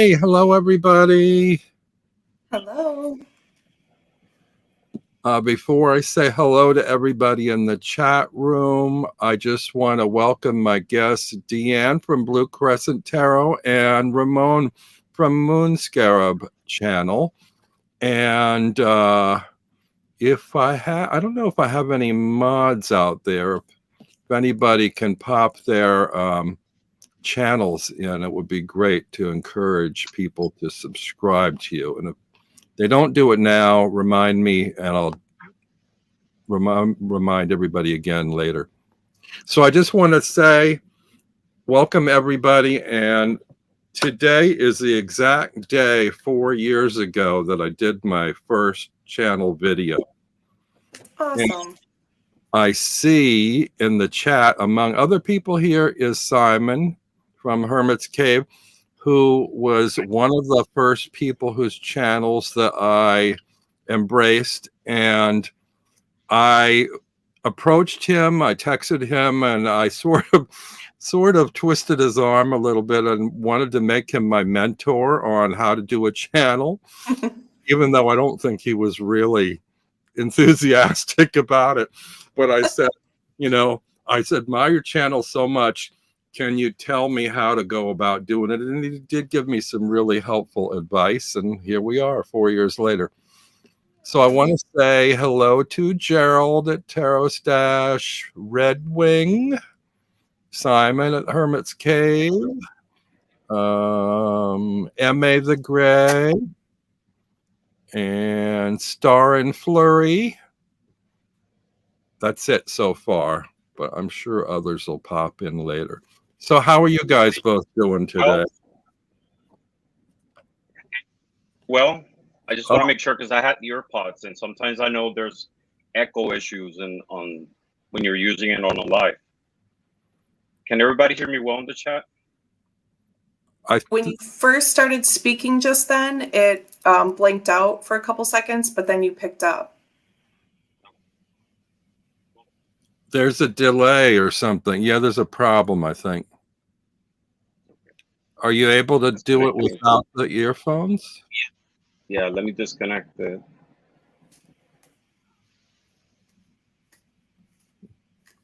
Hey, hello everybody. Hello. Before I say hello to everybody in the chat room, I just want to welcome my guests, Deanne from Blue Crescent Tarot and Ramon from Moon Scarab channel. And if I don't know if I have any mods out there. If anybody can pop their channels in, it would be great to encourage people to subscribe to you. And if they don't do it now, remind me, and I'll remind everybody again later. So I just want to say welcome everybody, and today is the exact day 4 years ago that I did my first channel video. Awesome. And I see in the chat, among other people here, is Simon from Hermit's Cave, who was one of the first people whose channels that I embraced. And I approached him, I texted him, and I sort of twisted his arm a little bit and wanted to make him my mentor on how to do a channel, even though I don't think he was really enthusiastic about it. But I said, I admire your channel so much. Can you tell me how to go about doing it? And he did give me some really helpful advice. And here we are 4 years later. So I want to say hello to Gerald at Tarot Stash, Red Wing, Simon at Hermit's Cave, M.A. the Gray, and Star and Flurry. That's it so far, but I'm sure others will pop in later. So how are you guys both doing today? Well, I just want to make sure, because I had earpods, and sometimes I know there's echo issues on when you're using it on a live. Can everybody hear me well in the chat? When you first started speaking just then, it blinked out for a couple seconds, but then you picked up. There's a delay or something. Yeah, there's a problem, I think. Are you able to do it without the earphones? Yeah, let me disconnect it.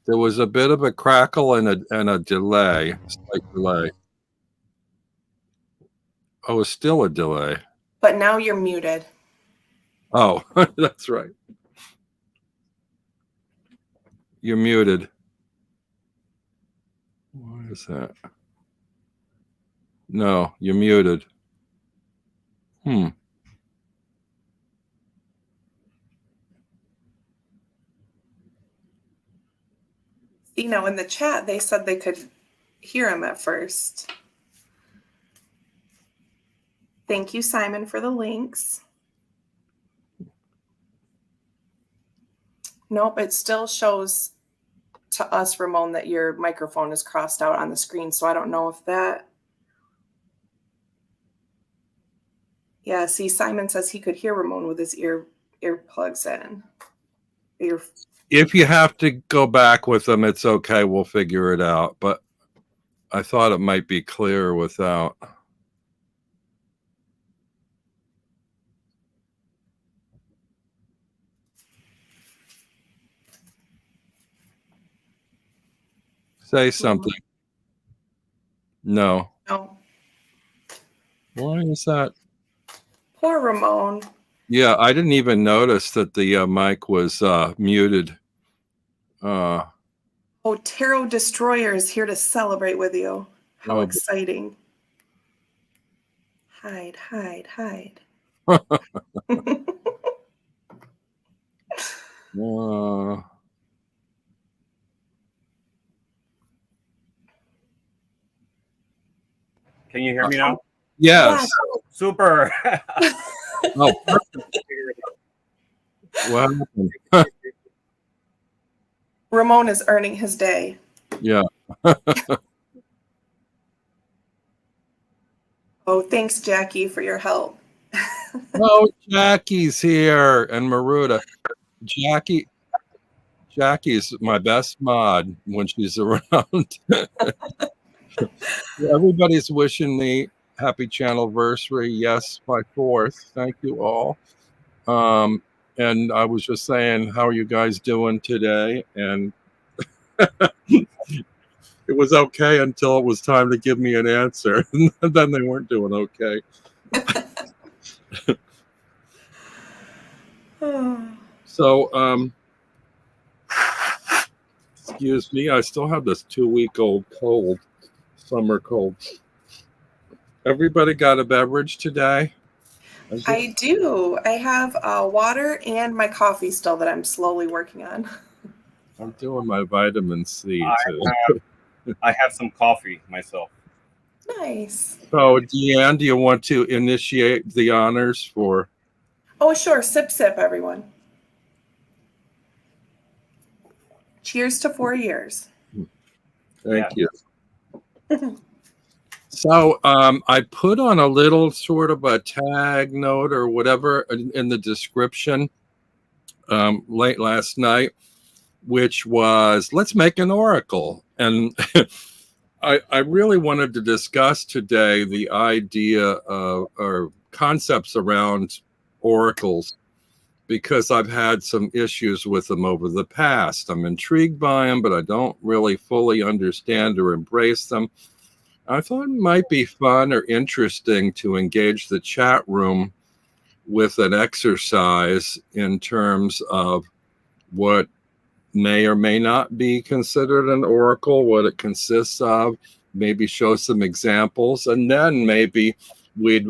There was a bit of a crackle and a delay, a slight delay. Oh, it's still a delay. But now you're muted. Oh, that's right. You're muted. What is that? No, you're muted. In the chat, they said they could hear him at first. Thank you, Simon, for the links. Nope, it still shows to us, Ramon, that your microphone is crossed out on the screen, so I don't know if that... Yeah, see, Simon says he could hear Ramon with his earplugs in. If you have to go back with them, it's okay. We'll figure it out. But I thought it might be clearer without. Say something. No. No. Why is that? Poor Ramon. Yeah, I didn't even notice that the mic was muted. Oh, Tarot Destroyer is here to celebrate with you. How exciting. Hide, hide, hide. Can you hear me now? Yes. Super. Oh, perfect. What happened? Ramon is earning his day. Yeah. Oh, thanks, Jackie, for your help. Oh, Jackie's here, and Maruda. Jackie's my best mod when she's around. Everybody's wishing me happy Channelversary. Yes, my 4th. Thank you all. And I was just saying, how are you guys doing today? And it was okay until it was time to give me an answer. And then they weren't doing okay. So, excuse me, I still have this 2-week-old cold, summer cold. Everybody got a beverage today? I do. I have water and my coffee still that I'm slowly working on. I'm doing my vitamin C too. I have some coffee myself. Nice. So, Deanne, do you want to initiate the honors for? Oh, sure. Sip, sip, everyone. Cheers to 4 years. Thank you. So I put on a little sort of a tag note or whatever in the description late last night, which was, let's make an oracle. And I really wanted to discuss today the idea of, or concepts around oracles, because I've had some issues with them over the past. I'm intrigued by them, but I don't really fully understand or embrace them. I thought it might be fun or interesting to engage the chat room with an exercise in terms of what may or may not be considered an oracle, what it consists of, maybe show some examples, and then maybe we'd,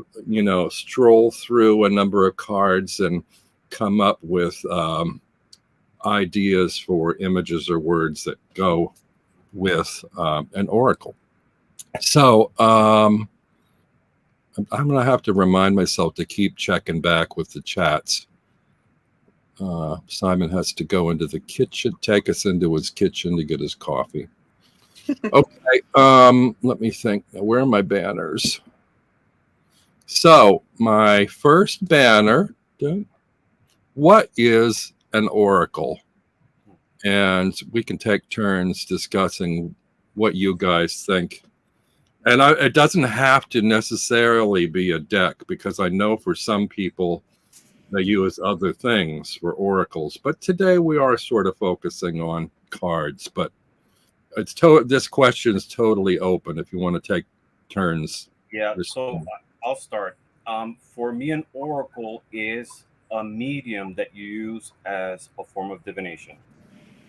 stroll through a number of cards and come up with ideas for images or words that go with an oracle. So I'm going to have to remind myself to keep checking back with the chats. Simon has to go into the kitchen, take us into his kitchen to get his coffee. Okay, let me think. Where are my banners? So my first banner, what is an oracle? And we can take turns discussing what you guys think. And it doesn't have to necessarily be a deck, because I know for some people they use other things for oracles. But today we are sort of focusing on cards. But this question is totally open if you want to take turns. Yeah, so I'll start. For me, an oracle is a medium that you use as a form of divination.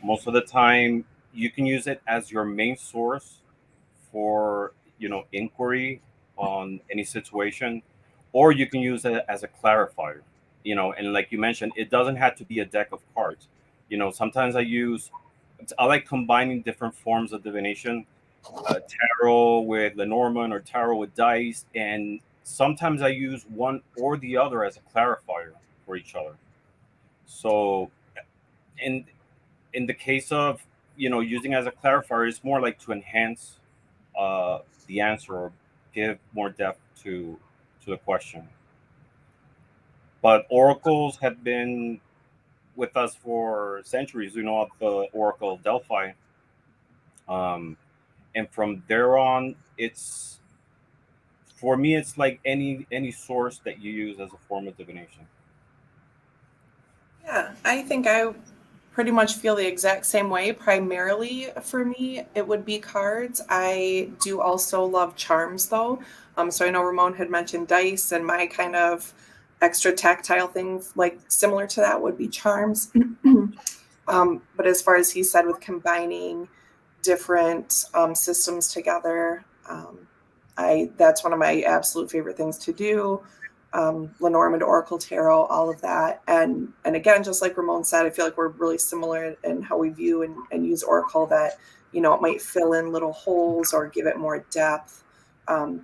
Most of the time, you can use it as your main source for inquiry on any situation, or you can use it as a clarifier. And like you mentioned, it doesn't have to be a deck of cards. Sometimes I like combining different forms of divination, tarot with Lenormand or tarot with dice, and sometimes I use one or the other as a clarifier for each other. So in the case of using as a clarifier, it's more like to enhance the answer or give more depth to the question. But oracles have been with us for centuries. We know of the Oracle of Delphi, and from there on, for me it's like any source that you use as a form of divination. Yeah, I think I pretty much feel the exact same way. Primarily for me, it would be cards. I do also love charms though. So I know Ramon had mentioned dice, and my kind of extra tactile thing, like similar to that, would be charms. But as far as he said, with combining different systems together, that's one of my absolute favorite things to do. Lenormand, Oracle Tarot, all of that. And again, just like Ramon said, I feel like we're really similar in how we view and use Oracle, that, it might fill in little holes or give it more depth,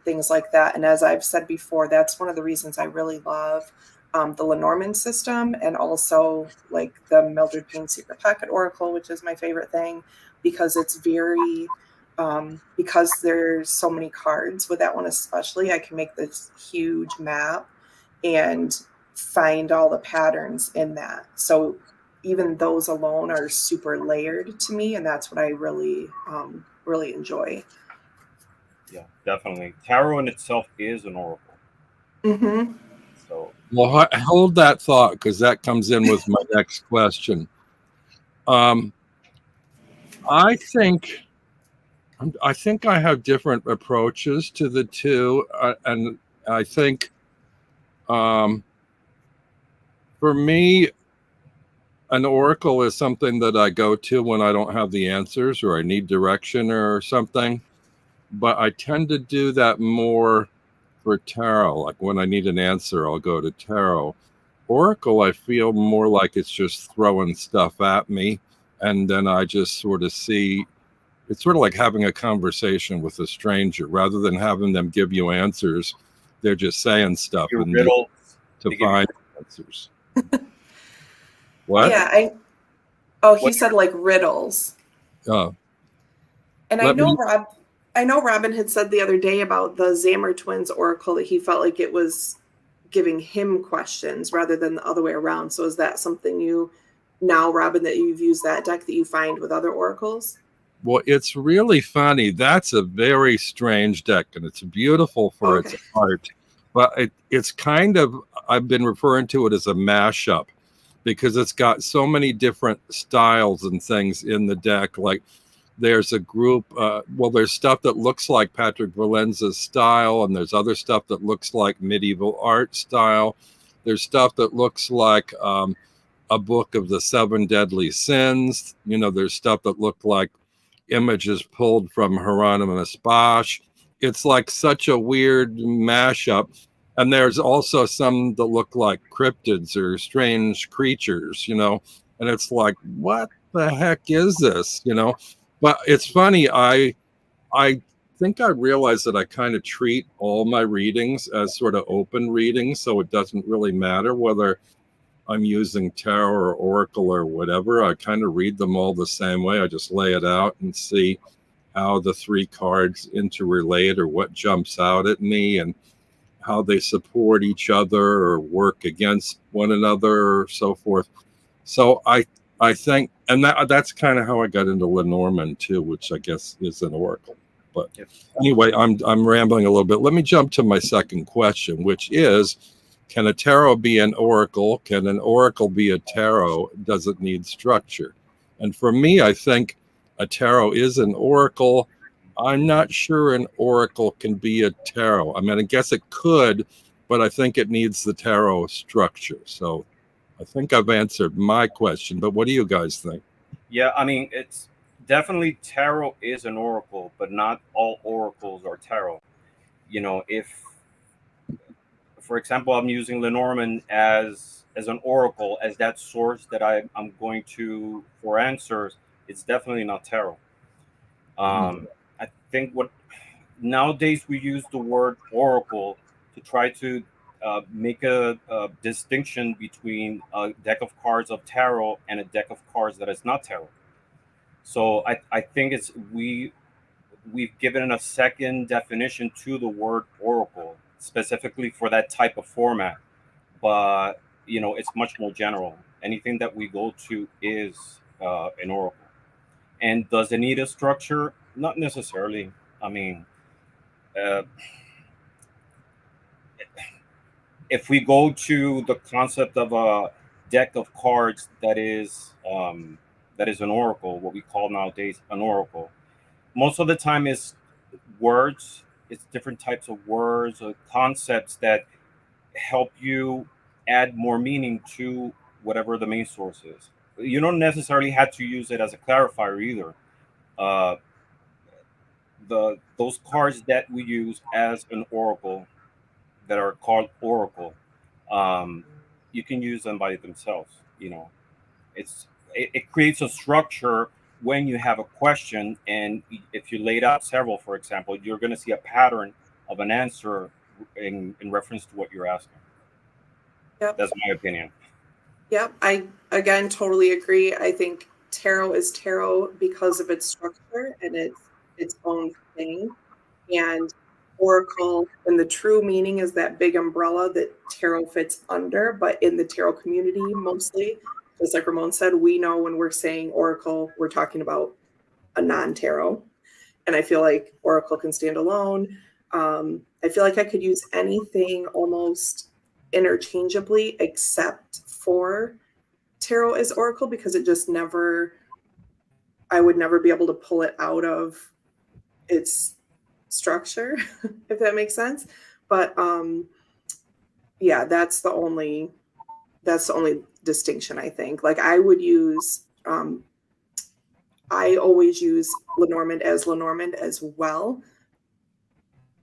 things like that. And as I've said before, that's one of the reasons I really love the Lenormand system, and also like the Mildred Payne Secret Pocket Oracle, which is my favorite thing, because it's very... because there's so many cards with that one especially, I can make this huge map and find all the patterns in that. So even those alone are super layered to me, and that's what I really, really enjoy. Yeah, definitely. Tarot in itself is an oracle. Mm-hmm. So, Well, hold that thought, because that comes in with my next question. I think I have different approaches to the two, and I think for me, an oracle is something that I go to when I don't have the answers or I need direction or something. But I tend to do that more for tarot. Like when I need an answer, I'll go to tarot. Oracle, I feel more like it's just throwing stuff at me, and then I just sort of see. It's sort of like having a conversation with a stranger rather than having them give you answers. They're just saying stuff your and riddles to find answers. What? Yeah, oh, he what said like riddles. Uh, And let me. I know Robin had said the other day about the Zammer twins oracle that he felt like it was giving him questions rather than the other way around. So is that something you now, Robin, that you've used that deck that you find with other oracles? Well, it's really funny. That's a very strange deck, and it's beautiful for its Okay. art. But it's kind of, I've been referring to it as a mashup because it's got so many different styles and things in the deck. Like there's a group, well, there's stuff that looks like Patrick Valenza's style, and there's other stuff that looks like medieval art style. There's stuff that looks like a book of the seven deadly sins. You know, there's stuff that looked like images pulled from Hieronymus Bosch. It's like such a weird mashup. And there's also some that look like cryptids or strange creatures, you know, and it's like, what the heck is this, you know? But it's funny, I think I realized that I kind of treat all my readings as sort of open readings, so it doesn't really matter whether I'm using tarot or oracle or whatever. I kind of read them all the same way. I just lay it out and see how the three cards interrelate or what jumps out at me and how they support each other or work against one another or so forth. So I think, and that's kind of how I got into Lenormand too, which I guess is an oracle. But anyway, I'm rambling a little bit. Let me jump to my second question, which is, can a tarot be an oracle? Can an oracle be a tarot? Does it need structure? And for me, I think a tarot is an oracle. I'm not sure an oracle can be a tarot. I mean, I guess it could, but I think it needs the tarot structure. So I think I've answered my question, but what do you guys think? Yeah, I mean, it's definitely tarot is an oracle, but not all oracles are tarot. You know, if, for example, I'm using Lenormand as an oracle, as that source that I'm going to for answers, it's definitely not tarot. I think what nowadays we use the word oracle to try to make a distinction between a deck of cards of tarot and a deck of cards that is not tarot. So I think we've given a second definition to the word oracle specifically for that type of format, but you know it's much more general. Anything that we go to is an oracle. And does it need a structure? Not necessarily. I mean, uh, if we go to the concept of a deck of cards that is an oracle, what we call nowadays an oracle, most of the time is words. It's different types of words or concepts that help you add more meaning to whatever the main source is. You don't necessarily have to use it as a clarifier either. Uh, those cards that we use as an oracle that are called oracle, um, you can use them by themselves. You know, it creates a structure when you have a question, and if you laid out several, for example, you're going to see a pattern of an answer in reference to what you're asking. Yep. That's my opinion. Yep. I again totally agree. I think tarot is tarot because of its structure and its own thing. And oracle and the true meaning is that big umbrella that tarot fits under, but in the tarot community mostly, just like Ramon said, we know when we're saying oracle, we're talking about a non-tarot. and I feel like Oracle can stand alone. I feel like I could use anything almost interchangeably except for Tarot as Oracle, because it just never, I would never be able to pull it out of its structure, if that makes sense. But yeah, that's the only distinction, I think. Like I would use I always use Lenormand as well,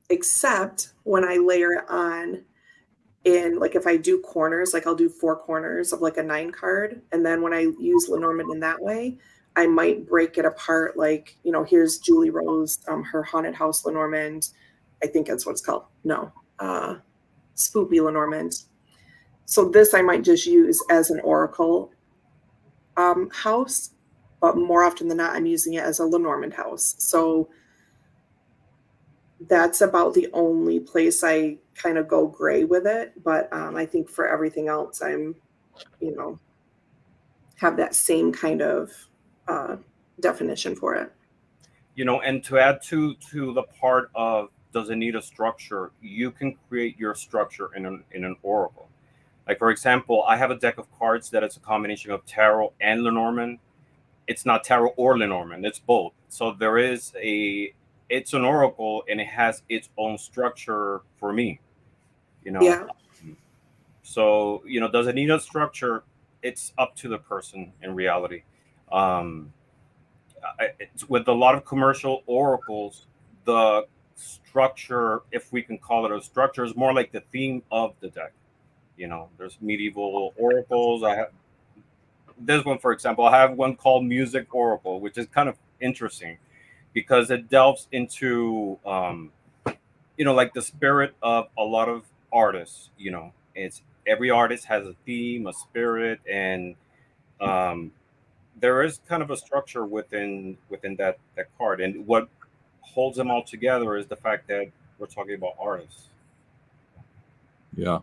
except when I layer it on in, like if I do corners, like I'll do 4 corners of like a 9 card. And then when I use Lenormand in that way, I might break it apart. Like, you know, here's Julie Rose, her Haunted House Lenormand. I think that's what it's called. No, Spoopy Lenormand. So this I might just use as an Oracle house, but more often than not, I'm using it as a Lenormand house. So that's about the only place I kind of go gray with it. But I think for everything else, I'm, you know, have that same kind of definition for it. You know, and to add to the part of does it need a structure, you can create your structure in an oracle. Like for example, I have a deck of cards that is a combination of tarot and Lenormand. It's not tarot or Lenormand, it's both. So there is it's an oracle and it has its own structure for me, you know. Yeah. So, you know, does it need a structure? It's up to the person in reality. It's with a lot of commercial oracles, the structure, if we can call it a structure, is more like the theme of the deck. You know, there's medieval oracles. I have this one, for example. I have one called Music Oracle, which is kind of interesting because it delves into, you know, like the spirit of a lot of artists. You know, it's every artist has a theme, a spirit, and there is kind of a structure within that card. And what holds them all together is the fact that we're talking about artists. Yeah.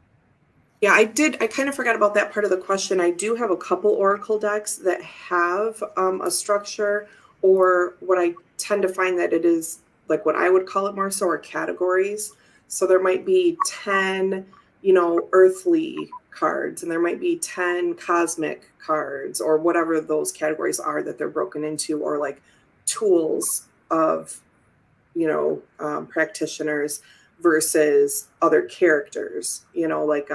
Yeah, I kind of forgot about that part of the question. I do have a couple Oracle decks that have a structure, or what I tend to find that it is like what I would call it more so are categories. So there might be 10, you know, earthly cards, and there might be 10 cosmic cards, or whatever those categories are that they're broken into, or like tools of, you know, practitioners versus other characters, you know, like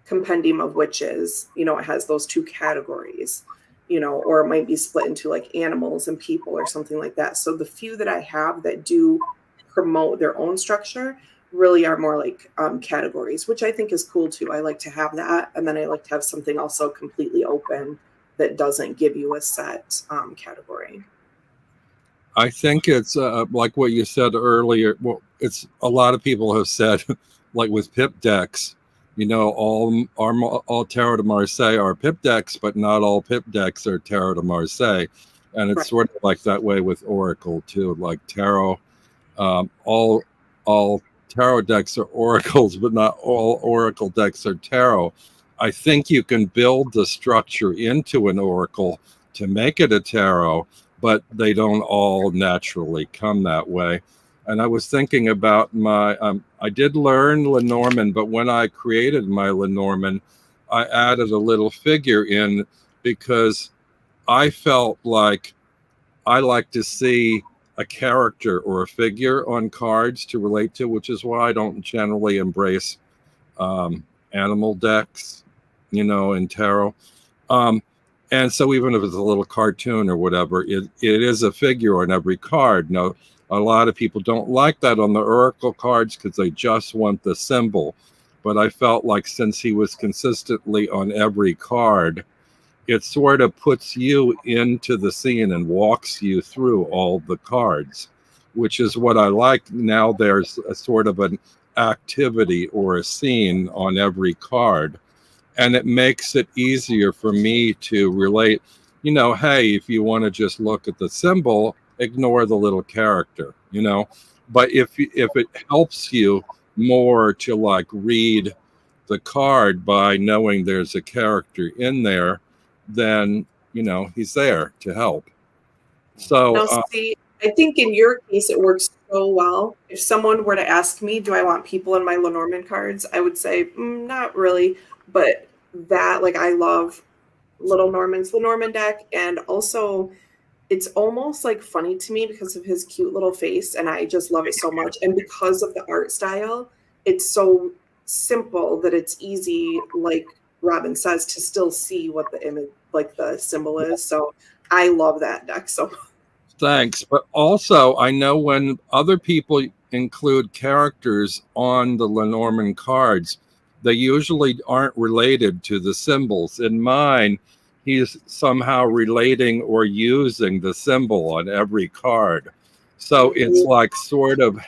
Compendium of Witches, you know, it has those 2 categories, you know, or it might be split into like animals and people or something like that. So the few that I have that do promote their own structure really are more like categories, which I think is cool too. I like to have that. And then I like to have something also completely open that doesn't give you a set category. I think it's like what you said earlier. Well, it's a lot of people have said, like with pip decks, you know, all Tarot de Marseille are pip decks, but not all pip decks are Tarot de Marseille. And it's sort of like that way with Oracle too. Like tarot, all tarot decks are oracles, but not all oracle decks are tarot. I think you can build the structure into an oracle to make it a tarot, but they don't all naturally come that way. And I was thinking about my, I did learn Lenormand, but when I created my Lenormand, I added a little figure in because I felt like I like to see a character or a figure on cards to relate to, which is why I don't generally embrace animal decks, you know, in tarot. And so even if it's a little cartoon or whatever, it is a figure on every card. Now, a lot of people don't like that on the oracle cards because they just want the symbol. But I felt like since he was consistently on every card, it sort of puts you into the scene and walks you through all the cards, which is what I like. Now there's a sort of an activity or a scene on every card. And it makes it easier for me to relate, you know, hey, if you want to just look at the symbol, ignore the little character, you know. But if it helps you more to like read the card by knowing there's a character in there, then, you know, he's there to help. So now, see, I think in your case, it works so well. If someone were to ask me, do I want people in my Lenormand cards? I would say, not really. But that, like, I love Little Norman's Lenormand deck. And also, it's almost like funny to me because of his cute little face. And I just love it so much. And because of the art style, it's so simple that it's easy, like Robin says, to still see what the image, like the symbol is. So I love that deck so much. Thanks. But also, I know when other people include characters on the Lenormand cards, they usually aren't related to the symbols. In mine, he's somehow relating or using the symbol on every card. So it's like sort of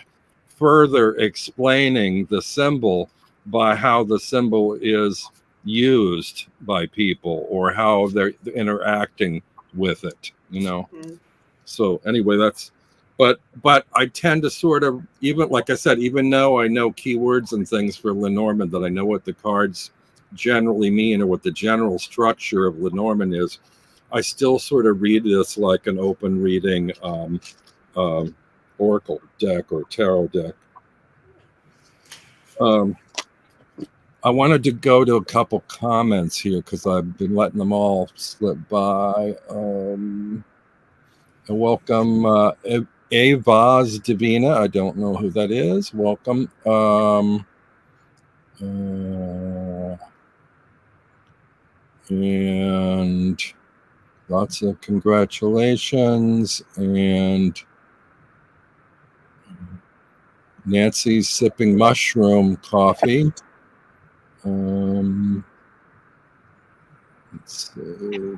further explaining the symbol by how the symbol is used by people or how they're interacting with it, you know. So anyway, but I tend to sort of, even like I said, even though I know keywords and things for Lenormand, that I know what the cards generally mean or what the general structure of Lenormand is, I still sort of read this like an open reading oracle deck or tarot deck. I wanted to go to a couple comments here because I've been letting them all slip by. Welcome, Avaz Divina. I don't know who that is. Welcome. And lots of congratulations. And Nancy's sipping mushroom coffee. Let's see.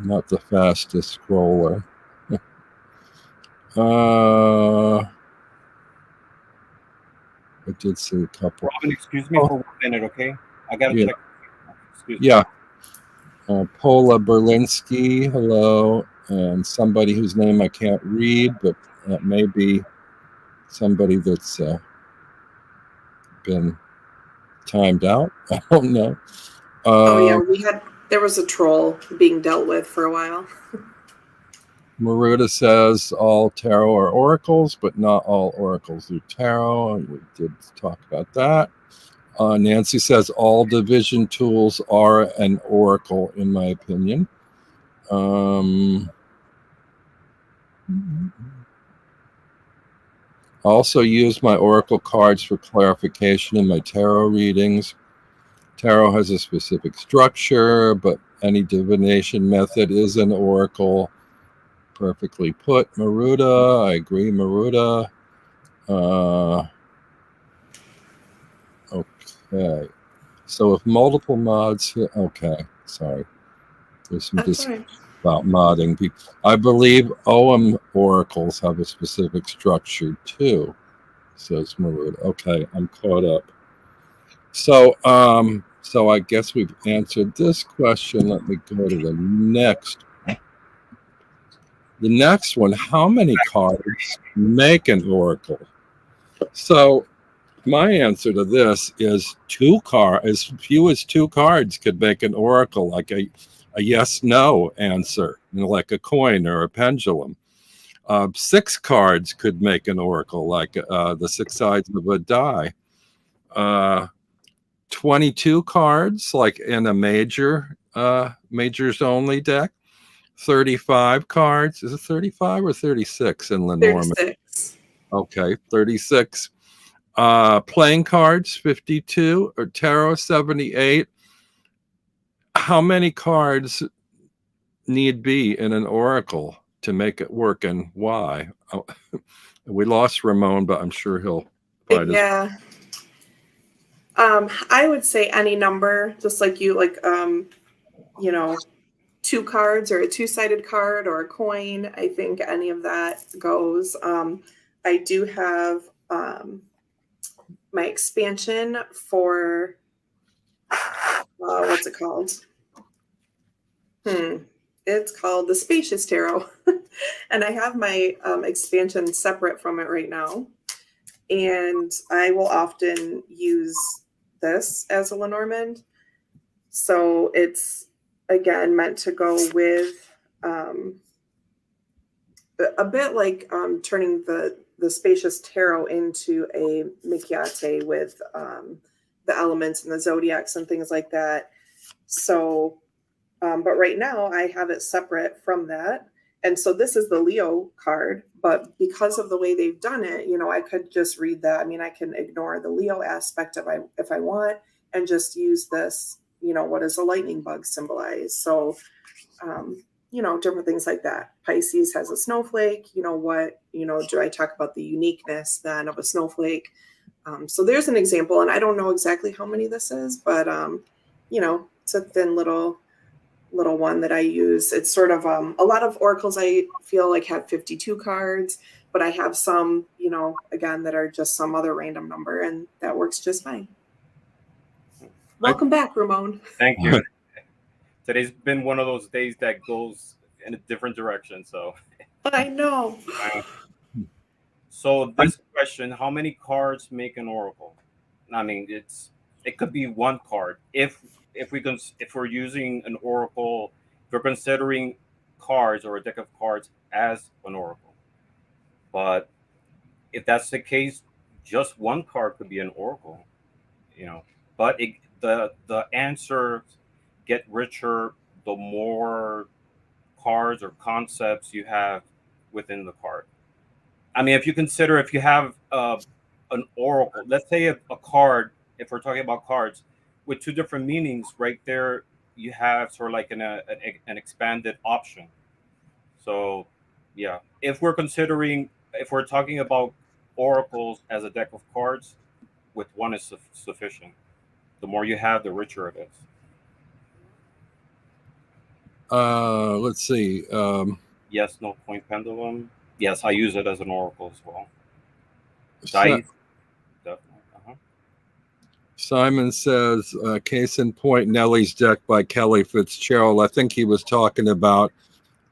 Not the fastest scroller. I did see a couple. Robin, excuse me for 1 minute, okay? I gotta check. Excuse me. Yeah. Paula Berlinski, hello. And somebody whose name I can't read, but that may be somebody that's been timed out. I don't know. Oh yeah, there was a troll being dealt with for a while. Maruda says all tarot are oracles, but not all oracles are tarot. And we did talk about that. Nancy says all division tools are an oracle, in my opinion. Also use my oracle cards for clarification in my tarot readings. Tarot has a specific structure, but any divination method is an oracle. Perfectly put, Maruda. I agree, Maruda. Okay. So if multiple mods, okay, sorry. There's some discussion about modding. I believe OM oracles have a specific structure too, says Maruda. Okay, I'm caught up. So, so I guess we've answered this question. Let me go to the next. The next one, how many cards make an oracle? So my answer to this is as few as 2 cards could make an oracle, like a yes/no answer, you know, like a coin or a pendulum. 6 cards could make an oracle, like the 6 sides of a die. 22 cards, like in a majors only deck. 35 cards. Is it 35 or 36 in Lenormand? 36. Okay, 36. Playing cards, 52, or tarot, 78. How many cards need be in an oracle to make it work, and why? Oh, we lost Ramon, but I'm sure he'll find his... Yeah. I would say any number, just like you, like, you know, 2 cards or a 2-sided card or a coin. I think any of that goes. I do have my expansion for what's it called? It's called the Spacious Tarot. And I have my expansion separate from it right now. And I will often use this as a Lenormand. So it's again, meant to go with a bit like turning the spacious tarot into a Mikiate with the elements and the zodiacs and things like that. So, but right now I have it separate from that. And so this is the Leo card, but because of the way they've done it, you know, I could just read that. I mean, I can ignore the Leo aspect if I want and just use this, you know, what does a lightning bug symbolize? So, you know, different things like that. Pisces has a snowflake. You know, what, you know, do I talk about the uniqueness then of a snowflake? So there's an example, and I don't know exactly how many this is, but, you know, it's a thin little one that I use. It's sort of a lot of oracles I feel like have 52 cards, but I have some, you know, again, that are just some other random number, and that works just fine. Welcome back, Ramon. Thank you. Today's been one of those days that goes in a different direction. So I know. So this question: how many cards make an oracle? I mean, it could be one card if we're using an oracle, if we're considering cards or a deck of cards as an oracle. But if that's the case, just one card could be an oracle, you know. But the answers get richer the more cards or concepts you have within the card. I mean, if you consider, if you have an oracle, let's say a card, if we're talking about cards with two different meanings, right there, you have sort of like an expanded option. So, yeah, if we're talking about oracles as a deck of cards, with one is sufficient. The more you have, the richer it is. Let's see. Yes, no point pendulum. Yes, I use it as an oracle as well. Si- Definitely. Simon says, case in point, Nellie's deck by Kelly Fitzgerald. I think he was talking about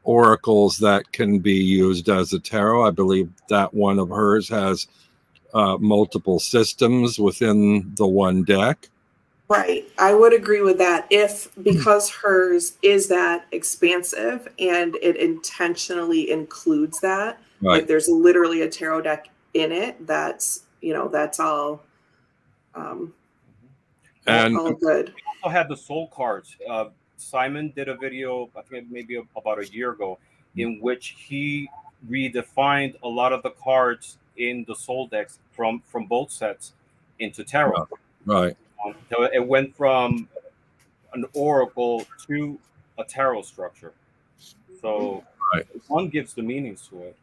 oracles that can be used as a tarot. I believe that one of hers has multiple systems within the one deck. Right. I would agree with that because hers is that expansive and it intentionally includes that. Right. Like there's literally a tarot deck in it that's, you know, that's all And all good. We also had the soul cards. Simon did a video, I think maybe about a year ago, in which he redefined a lot of the cards in the soul decks from both sets into tarot. Right. So it went from an oracle to a tarot structure. So one gives the meanings to it.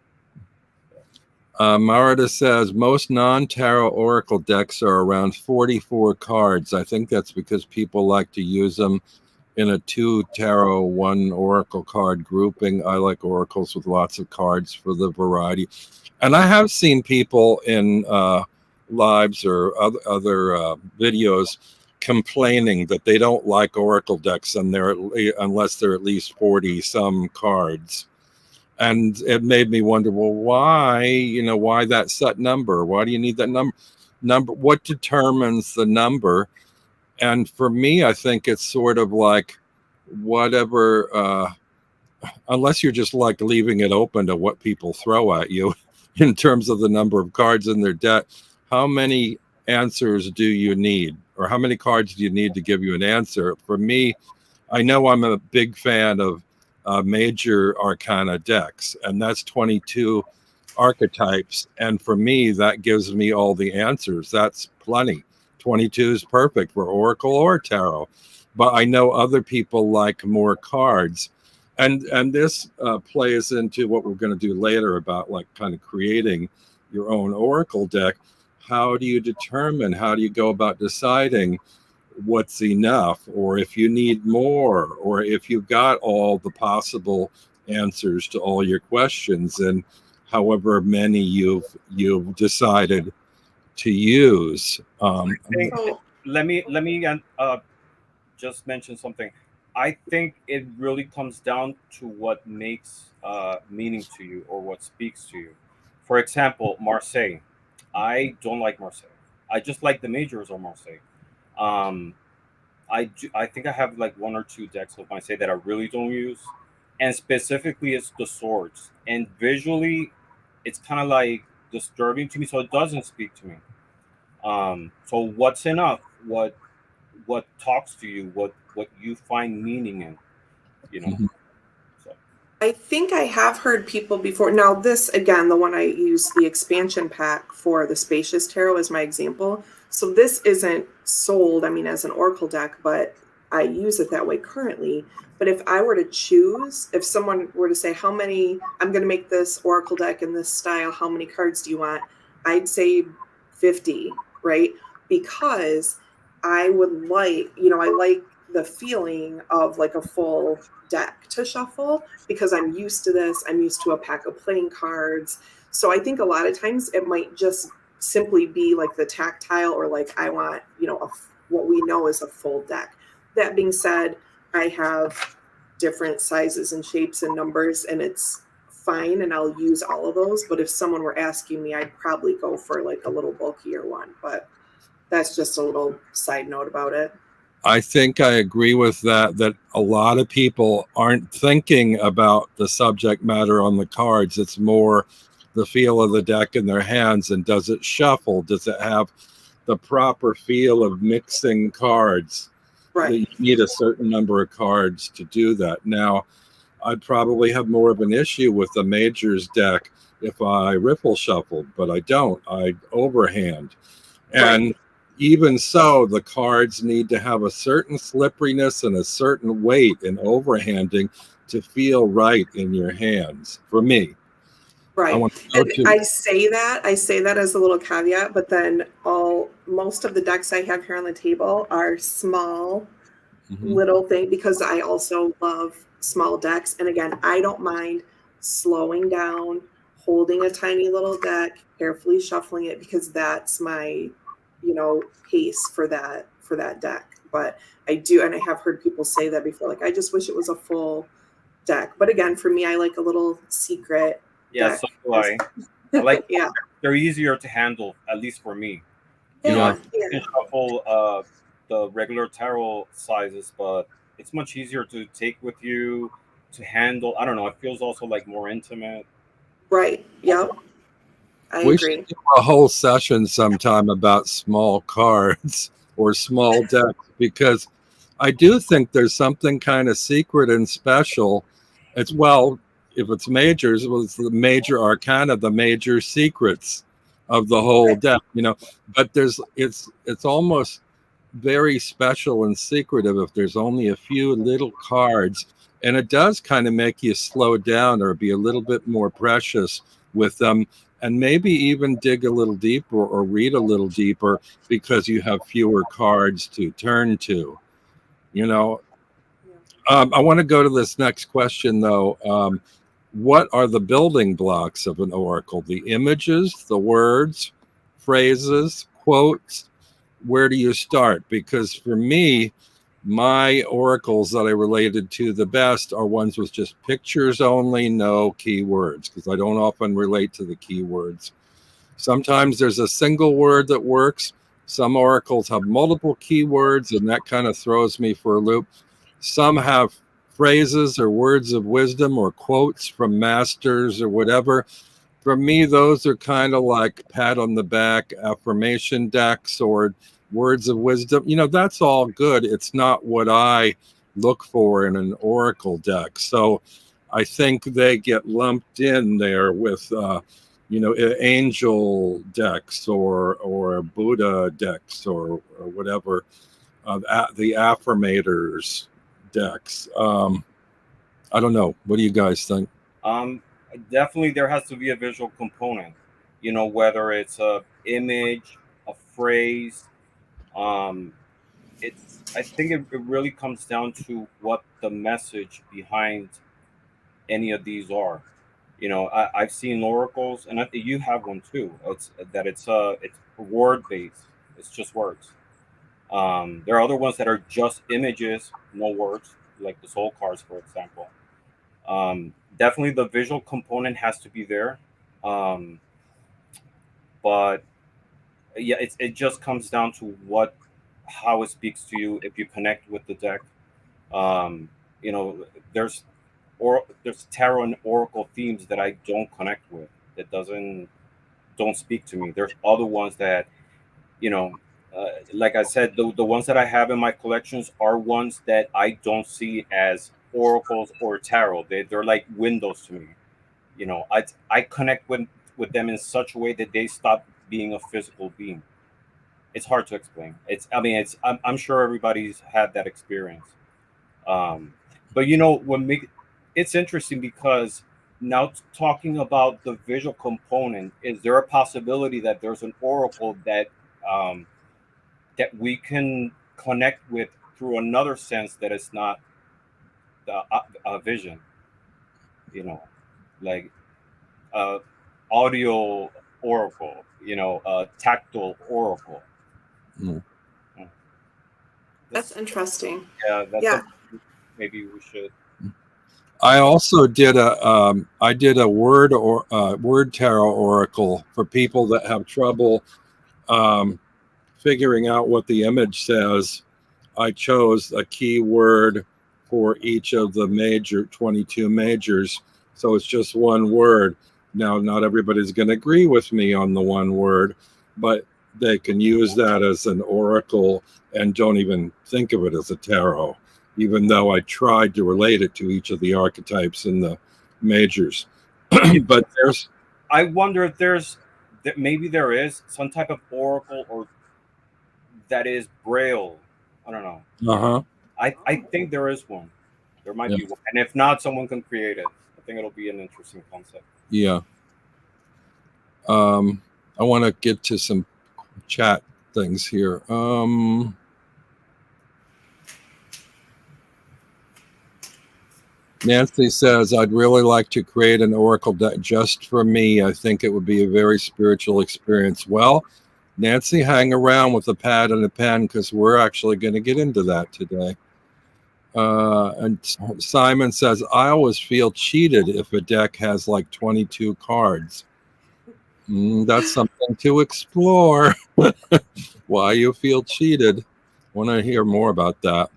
Marita says most non-tarot oracle decks are around 44 cards. I think that's because people like to use them in a 2 tarot, 1 oracle card grouping. I like oracles with lots of cards for the variety. And I have seen people in lives or other videos complaining that they don't like oracle decks unless they're at least 40 some cards. And it made me wonder, well, why that set number? Why do you need that number? What determines the number? And for me, I think it's sort of like whatever, unless you're just like leaving it open to what people throw at you in terms of the number of cards in their deck. How many answers do you need? Or how many cards do you need to give you an answer? For me, I know I'm a big fan of major arcana decks, and that's 22 archetypes. And for me, that gives me all the answers. That's plenty. 22 is perfect for oracle or tarot. But I know other people like more cards. And this plays into what we're going to do later about like kind of creating your own oracle deck. How do you go about deciding what's enough, or if you need more, or if you've got all the possible answers to all your questions, and however many you've decided to use. Let me just mention something. I think it really comes down to what makes meaning to you or what speaks to you. For example, Marseille. I don't like Marseille. I just like the majors of Marseille. I think I have like one or two decks of mine say that I really don't use, and specifically it's the swords. And visually, it's kind of like disturbing to me, so it doesn't speak to me. So what's enough? What talks to you? What you find meaning in? You know. Mhm. So I think I have heard people before. Now, this again, the one I use the expansion pack for the Spacious Tarot is my example. So this isn't sold, I mean, as an Oracle deck, but I use it that way currently. But if I were to choose, if someone were to say, how many, I'm going to make this Oracle deck in this style, how many cards do you want? I'd say 50, right? Because I would like, I like the feeling of like a full deck to shuffle because I'm used to this. I'm used to a pack of playing cards. So I think a lot of times it might just simply be like the tactile or like I want, what we know is a full deck. That being said, I have different sizes and shapes and numbers and it's fine and I'll use all of those. But if someone were asking me, I'd probably go for like a little bulkier one. But that's just a little side note about it. I think I agree with that a lot of people aren't thinking about the subject matter on the cards. It's more the feel of the deck in their hands, and does it shuffle? Does it have the proper feel of mixing cards? Right. You need a certain number of cards to do that. Now, I'd probably have more of an issue with the majors deck if I riffle shuffled, but I don't. I overhand. And Right. even so, the cards need to have a certain slipperiness and a certain weight in overhanding to feel right in your hands. For me, I Right. want to go And to. I say that as a little caveat, but then most of the decks I have here on the table are small Mhm. little thing because I also love small decks. And again, I don't mind slowing down, holding a tiny little deck, carefully shuffling it because that's my, pace for that deck. But I do, and I have heard people say that before, like I just wish it was a full deck. But again, for me, I like a little secret yeah, deck. so do I like Yeah. they're easier to handle, at least for me. Yeah. You Yeah. can shuffle the regular tarot sizes, but it's much easier to take with you to handle. I don't know. It feels also like more intimate. Right. Yep. I We should agree. do a whole session sometime about small cards or small decks because I do think there's something kind of secret and special. It's well, if it's majors, well, it's the major arcana, the major secrets of the whole Right. deck, But it's almost very special and secretive if there's only a few little cards, and it does kind of make you slow down or be a little bit more precious with them, and maybe even dig a little deeper or read a little deeper because you have fewer cards to turn to. You know, Yeah. I want to go to this next question though. What are the building blocks of an oracle? The images, the words, phrases, quotes? Where do you start? Because for me, my oracles that I related to the best are ones with just pictures only, no keywords, because I don't often relate to the keywords. Sometimes there's a single word that works. Some oracles have multiple keywords, and that kind of throws me for a loop. Some have phrases or words of wisdom or quotes from masters or whatever. For me, those are kind of like pat on the back affirmation decks or words of wisdom. That's all good. It's not what I look for in an oracle deck. So I think they get lumped in there with, angel decks or Buddha decks or whatever, the affirmators decks. I don't know. What do you guys think? Um, Definitely there has to be a visual component. Whether it's a image, a phrase. Um, I think it really comes down to what the message behind any of these are. I've seen oracles, and I think you have one too. It's word based. It's just words. There are other ones that are just images, no words, like the soul cards, for example. Definitely, the visual component has to be there, but yeah, it just comes down to what how it speaks to you if you connect with the deck. You know, there's tarot and oracle themes that I don't connect with. That don't speak to me. There's other ones that, you know, like I said, the ones that I have in my collections are ones that I don't see as oracles or tarot. They're like windows to me. You know, I connect with them in such a way that they stop being a physical being. It's hard to explain. I'm sure everybody's had that experience. But you know, it's interesting because now talking about the visual component, is there a possibility that there's an oracle um, that we can connect with through another sense that is not the vision? You know, like uh, audio oracle. You know, tactile oracle. Mm. That's interesting. Yeah, that's Yeah. maybe we should. I also did a word tarot oracle for people that have trouble figuring out what the image says. I chose a key word for each of the 22 majors, so it's just one word. Now, not everybody's going to agree with me on the one word, but they can use that as an oracle and don't even think of it as a tarot, even though I tried to relate it to each of the archetypes in the majors. But I wonder if maybe there is some type of oracle or that is braille. I don't know. Uh-huh. I think there is one. There might Yeah. be one, and if not, someone can create it. I think it'll be an interesting concept. Yeah. I want to get to some chat things here. Nancy says, I'd really like to create an oracle deck just for me. I think it would be a very spiritual experience. Well, Nancy, hang around with a pad and a pen because we're actually going to get into that today. And Simon says, I always feel cheated if a deck has like 22 cards. That's something to explore. Why you feel cheated. Want to hear more about that.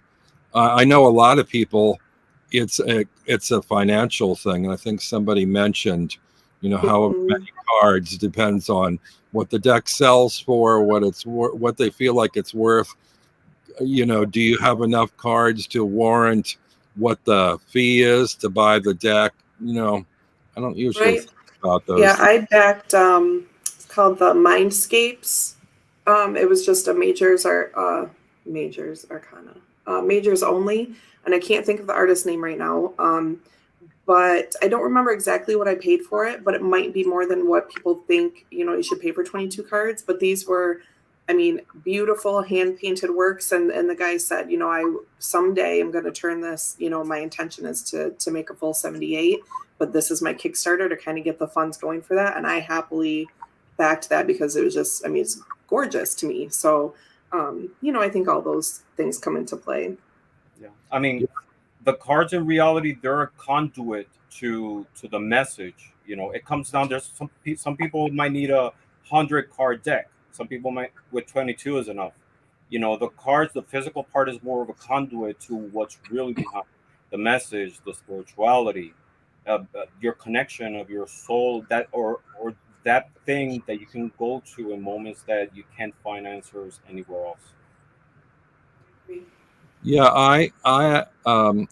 I know a lot of people, it's a financial thing. And I think somebody mentioned, you know, how many cards depends on what the deck sells for, what they feel like it's worth. You know, do you have enough cards to warrant what the fee is to buy the deck? You know, I don't usually think about those. Yeah, I backed it's called the Mindscapes. It was just a majors arcana. Majors only, and I can't think of the artist name right now. But I don't remember exactly what I paid for it, but it might be more than what people think, you know, you should pay for 22 cards. But these were, I mean, beautiful hand-painted works. And the guy said, you know, someday I'm going to turn this, you know, my intention is to make a full 78, but this is my Kickstarter to kind of get the funds going for that. And I happily backed that because it was just, I mean, it's gorgeous to me. So, you know, I think all those things come into play. Yeah. I mean, the cards in reality, they're a conduit to the message. You know, it comes down. There's some people might need 100 card deck. Some people might with 22 is enough. You know, the cards, the physical part is more of a conduit to what's really behind the message, the spirituality, your connection of your soul, that or that thing that you can go to in moments that you can't find answers anywhere else. Yeah, I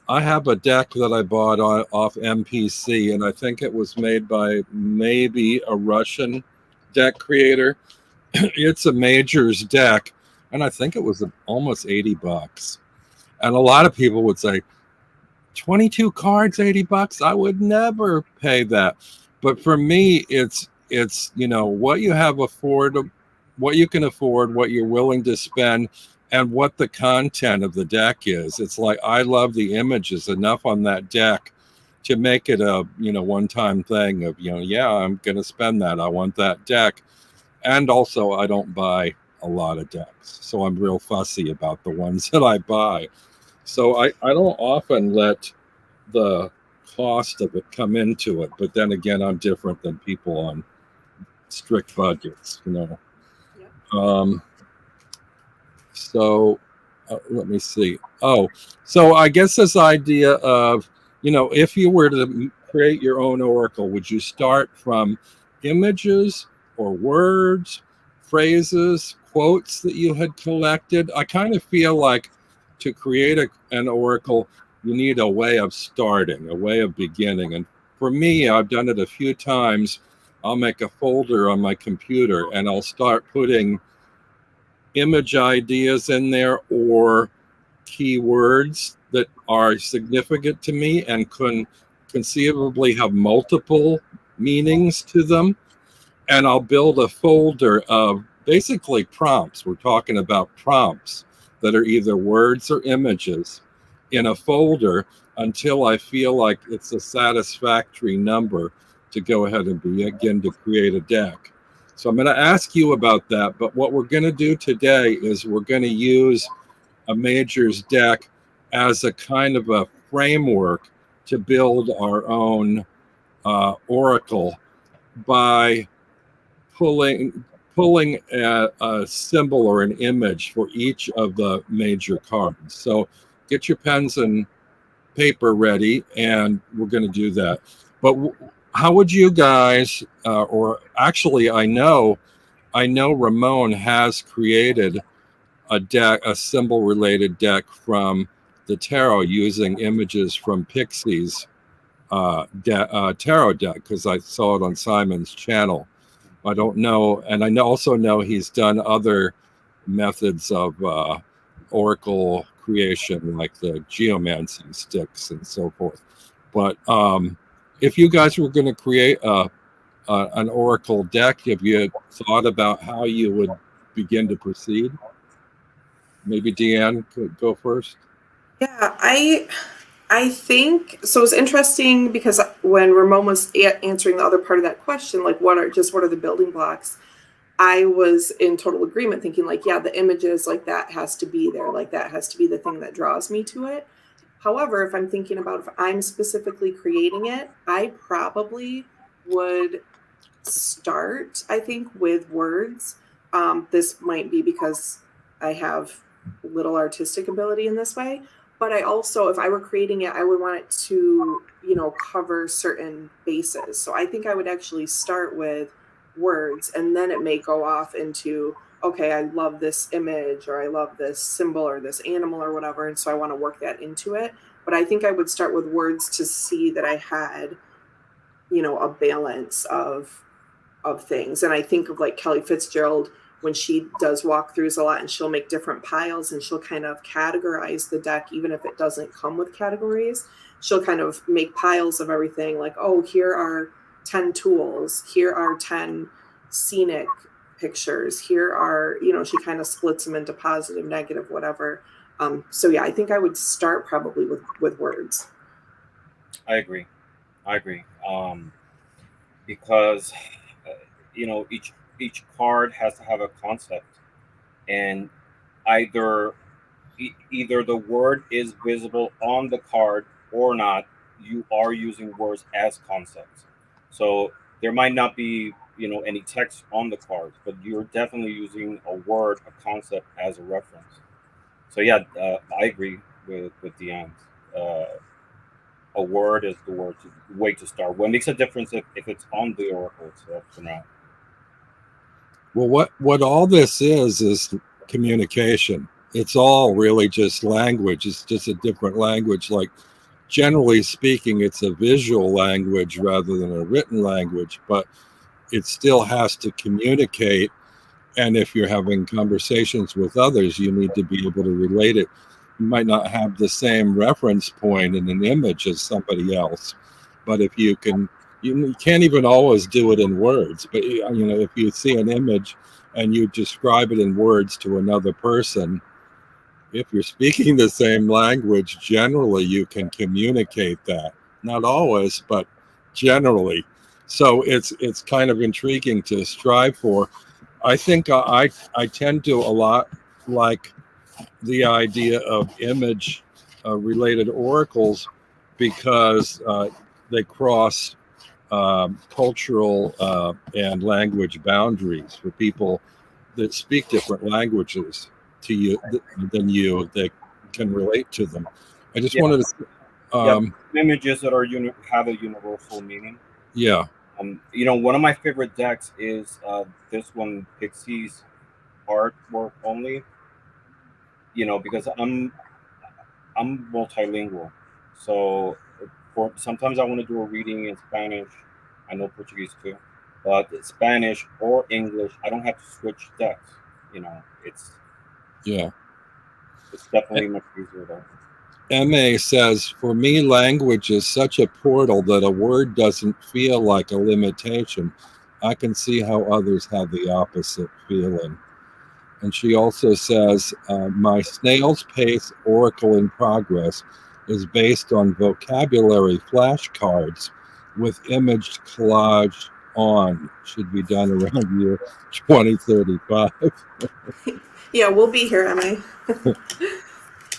have a deck that I bought off MPC, and I think it was made by maybe a Russian deck creator. It's a majors deck, and I think it was almost $80. And a lot of people would say, 22 cards, $80? I would never pay that. But for me, it's you know, what you can afford, what you're willing to spend, and what the content of the deck is. It's like, I love the images enough on that deck to make it a, you know, one-time thing of, you know, yeah, I'm going to spend that. I want that deck. And also, I don't buy a lot of decks, so I'm real fussy about the ones that I buy. So I don't often let the cost of it come into it. But then again, I'm different than people on strict budgets, you know. Yeah. So let me see. Oh, so I guess this idea of, if you were to create your own oracle, would you start from images or words, phrases, quotes that you had collected? I kind of feel like to create an oracle, you need a way of starting, a way of beginning. And for me, I've done it a few times. I'll make a folder on my computer and I'll start putting image ideas in there or keywords that are significant to me and can conceivably have multiple meanings to them. And I'll build a folder of basically prompts. We're talking about prompts that are either words or images in a folder until I feel like it's a satisfactory number to go ahead and begin to create a deck. So I'm going to ask you about that. But what we're going to do today is we're going to use a major's deck as a kind of a framework to build our own oracle by pulling a symbol or an image for each of the major cards. So get your pens and paper ready, and we're going to do that. But how would you guys, or actually, I know Ramon has created a deck, a symbol-related deck from the tarot using images from Pixie's tarot deck, because I saw it on Simon's channel. I don't know, and I also know he's done other methods of oracle creation, like the geomancy sticks and so forth. But if you guys were going to create an oracle deck, have you thought about how you would begin to proceed? Maybe Deanne could go first. Yeah, I think so. It's interesting because when Ramon was answering the other part of that question, like what are the building blocks, I was in total agreement, thinking like, yeah, the images, like that has to be there, like that has to be the thing that draws me to it. However, if I'm thinking about if I'm specifically creating it, I probably would start, I think, with words. This might be because I have little artistic ability in this way, but I also, if I were creating it, I would want it to, cover certain bases. So I think I would actually start with words, and then it may go off into, okay, I love this image, or I love this symbol, or this animal, or whatever, and so I want to work that into it. But I think I would start with words to see that I had, a balance of things. And I think of like Kelly Fitzgerald when she does walkthroughs a lot, and she'll make different piles, and she'll kind of categorize the deck, even if it doesn't come with categories. She'll kind of make piles of everything, like, oh, here are 10 tools, here are 10 scenic pictures, here are, she kind of splits them into positive, negative, whatever. So yeah, I think I would start probably with words. I agree. Because each card has to have a concept, and either the word is visible on the card or not. You are using words as concepts, so there might not be any text on the cards, but you're definitely using a word, a concept, as a reference. So yeah, I agree with Deanne's. A word is the way to start. What makes a difference if it's on the oracle itself or not? Well, what all this is communication. It's all really just language. It's just a different language. Like, generally speaking, it's a visual language rather than a written language, but it still has to communicate. And if you're having conversations with others, you need to be able to relate it. You might not have the same reference point in an image as somebody else, but if you can, you can't even always do it in words. But if you see an image and you describe it in words to another person, if you're speaking the same language, generally you can communicate that. Not always, but generally. So it's kind of intriguing to strive for. I think I tend to a lot like the idea of image related oracles because they cross cultural and language boundaries for people that speak different languages to you than you that can relate to them. I just Yeah. wanted to. Images that are have a universal meaning. Yeah. One of my favorite decks is this one, Pixie's Artwork Only. Because I'm multilingual, so sometimes I want to do a reading in Spanish. I know Portuguese too, but Spanish or English, I don't have to switch decks. It's definitely much easier though. MA says, for me, language is such a portal that a word doesn't feel like a limitation. I can see how others have the opposite feeling. And she also says, my snail's pace oracle in progress is based on vocabulary flashcards with imaged collage on. Should be done around year 2035. Yeah, we'll be here, Emma.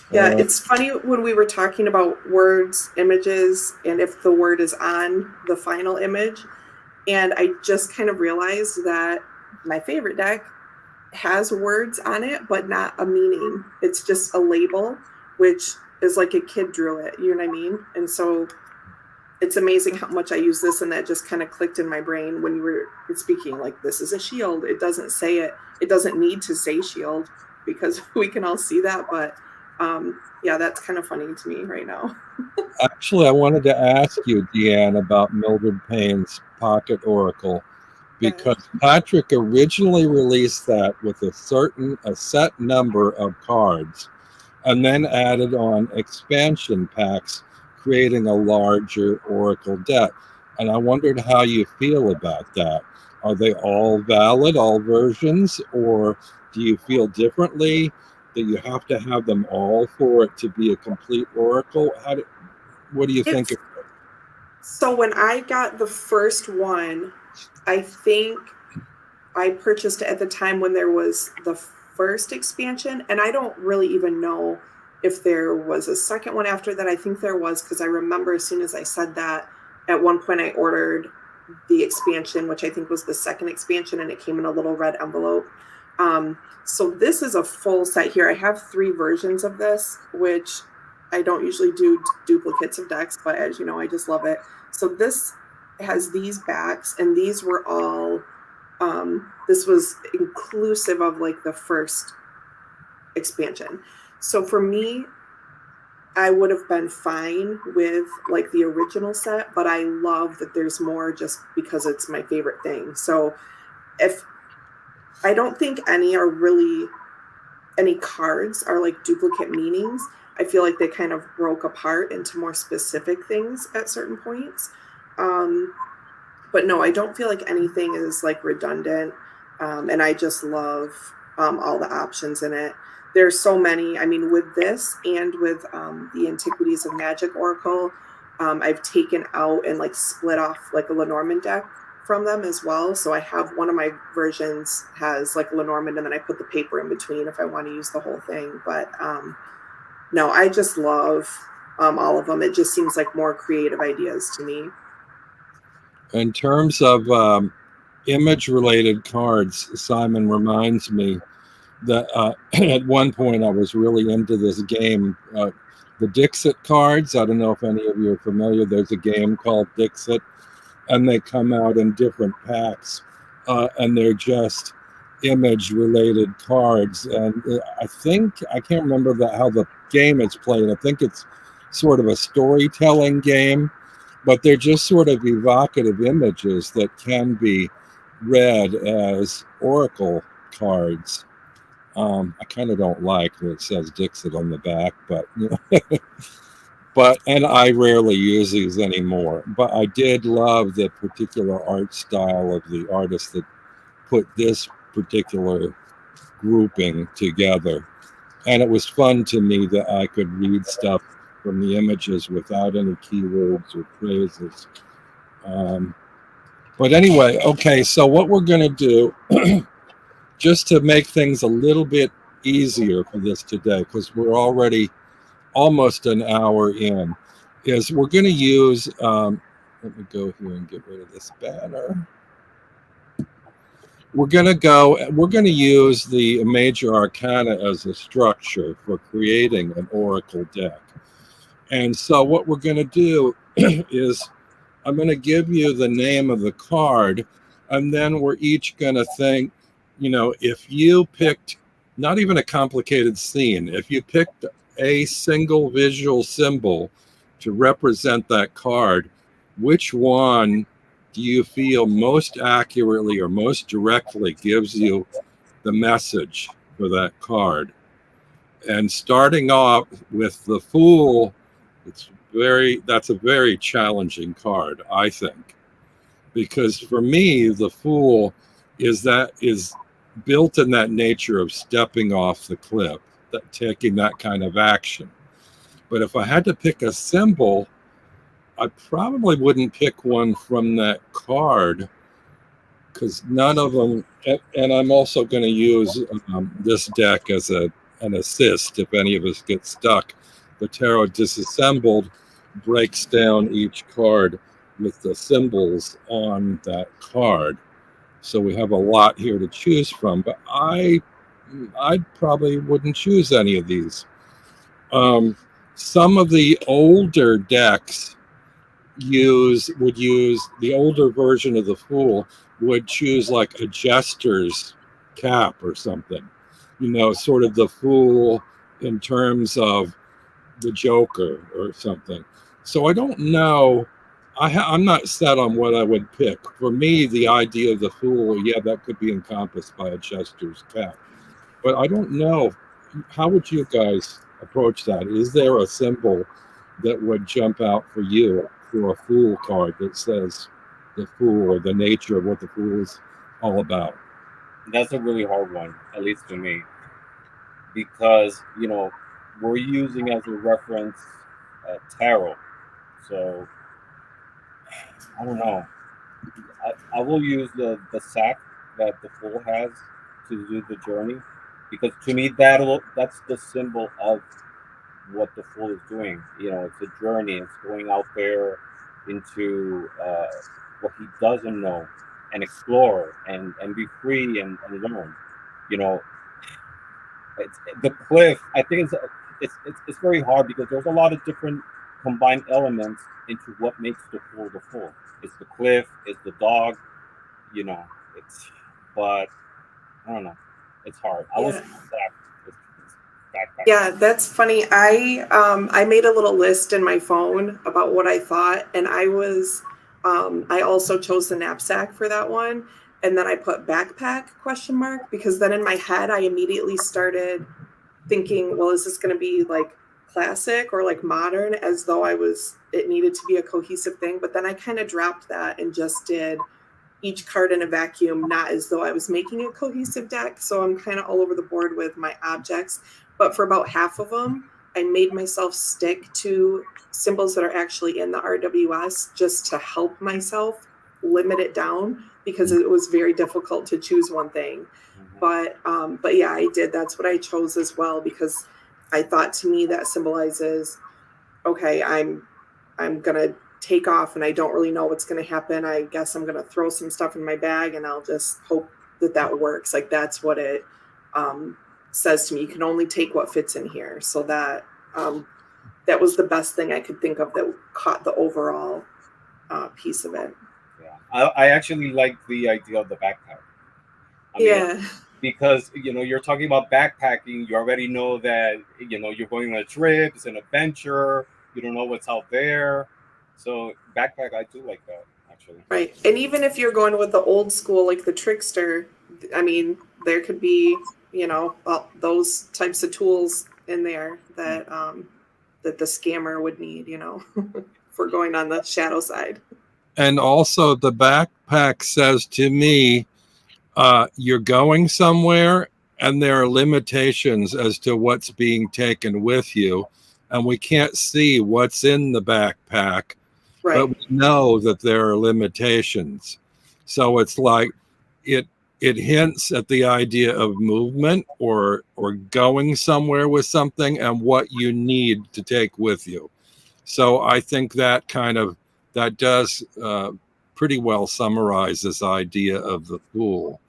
Yeah, it's funny when we were talking about words, images, and if the word is on the final image. And I just kind of realized that my favorite deck has words on it, but not a meaning. It's just a label, which is like a kid drew it. You know what I mean? And so it's amazing how much I use this, and that just kind of clicked in my brain when you were speaking. Like, this is a shield. It doesn't say it. It doesn't need to say shield because we can all see that. But yeah, that's kind of funny to me right now. Actually, I wanted to ask you, Deanne, about Mildred Payne's Pocket Oracle, because Patrick originally released that with a set number of cards, and then added on expansion packs, creating a larger Oracle deck. And I wondered how you feel about that. Are they all valid, all versions, or do you feel differently that you have to have them all for it to be a complete Oracle? What do you think? So when I got the first one, I think I purchased it at the time when there was the first expansion, and I don't really even know if there was a second one after that. I think there was, because I remember as soon as I said that, at one point I ordered the expansion, which I think was the second expansion, and it came in a little red envelope. So this is a full set here. I have 3 versions of this, which I don't usually do duplicates of decks, but as you know, I just love it. So this has these backs, and these were all, this was inclusive of like the first expansion. So for me, I would have been fine with like the original set, but I love that there's more just because it's my favorite thing. So I don't think any cards are like duplicate meanings. I feel like they kind of broke apart into more specific things at certain points. But no, I don't feel like anything is like redundant. And I just love all the options in it. There's so many. I mean, with this and with the Antiquities of Magic Oracle, I've taken out and like split off like a Lenormand deck from them as well. So I have one of my versions has like Lenormand, and then I put the paper in between if I want to use the whole thing. But no, I just love all of them. It just seems like more creative ideas to me. In terms of image-related cards, Simon reminds me that at one point I was really into this game, the Dixit cards. I don't know if any of you are familiar. There's a game called Dixit, and they come out in different packs, and they're just image-related cards. And I can't remember how the game is played. I think it's sort of a storytelling game, but they're just sort of evocative images that can be read as oracle cards. I kind of don't like that it says Dixit on the back, but and I rarely use these anymore. But I did love the particular art style of the artist that put this particular grouping together. And it was fun to me that I could read stuff from the images without any keywords or phrases. But anyway, okay, so what we're going to do, just to make things a little bit easier for this today, because we're already almost an hour in, is we're going to use, let me go here and get rid of this banner. we're going to use the major arcana as a structure for creating an oracle deck. And so what we're going to do is I'm going to give you the name of the card, and then we're each going to think, if you picked not even a complicated scene, if you picked a single visual symbol to represent that card, which one do you feel most accurately or most directly gives you the message for that card? And starting off with the Fool, that's a very challenging card, I think, because for me, the Fool is built in that nature of stepping off the cliff, taking that kind of action. But if I had to pick a symbol, I probably wouldn't pick one from that card, because none of them, and I'm also going to use this deck as an assist if any of us get stuck. The Tarot Disassembled breaks down each card with the symbols on that card. So we have a lot here to choose from, but I probably wouldn't choose any of these. Some of the older decks would use the older version of the Fool, would choose like a jester's cap or something, sort of the Fool in terms of the Joker or something. So I don't know. I'm not set on what I would pick. For me, the idea of the Fool, yeah, that could be encompassed by a jester's cap. But I don't know. How would you guys approach that? Is there a symbol that would jump out for you for a Fool card that says the Fool, or the nature of what the Fool is all about? That's a really hard one, at least to me, because we're using as a reference tarot. So I don't know. I will use the sack that the Fool has to do the journey, because to me that's the symbol of what the Fool is doing. It's a journey. It's going out there into what he doesn't know, and explore and be free and learn. The cliff. I think it's very hard, because there's a lot of different combined elements into what makes the Fool the Fool. It's the cliff. It's the dog. But I don't know. It's hard. I was backpack. Yeah, that's funny. I made a little list in my phone about what I thought, and I also chose the knapsack for that one, and then I put backpack ? Because then in my head I immediately started thinking, well, is this going to be like classic or like modern, as though it needed to be a cohesive thing. But then I kind of dropped that and just did each card in a vacuum, not as though I was making a cohesive deck. So I'm kind of all over the board with my objects. But for about half of them, I made myself stick to symbols that are actually in the RWS, just to help myself limit it down, because it was very difficult to choose one thing. But yeah, I did. That's what I chose as well, because I thought, to me, that symbolizes, okay, I'm gonna take off and I don't really know what's going to happen. I guess I'm going to throw some stuff in my bag and I'll just hope that works. Like, that's what it says to me. You can only take what fits in here. So that was the best thing I could think of that caught the overall piece of it. Yeah, I actually like the idea of the backpack. Because you're talking about backpacking. You already know that you're going on a trip. It's an adventure. You don't know what's out there. So backpack, I do like that, actually. Right. And even if you're going with the old school, like the trickster, I mean, there could be, those types of tools in there that that the scammer would need, for going on the shadow side. And also the backpack says to me, you're going somewhere and there are limitations as to what's being taken with you. And we can't see what's in the backpack. Right. But we know that there are limitations. So it's like it hints at the idea of movement or going somewhere with something and what you need to take with you. So I think that does pretty well summarize this idea of the Fool.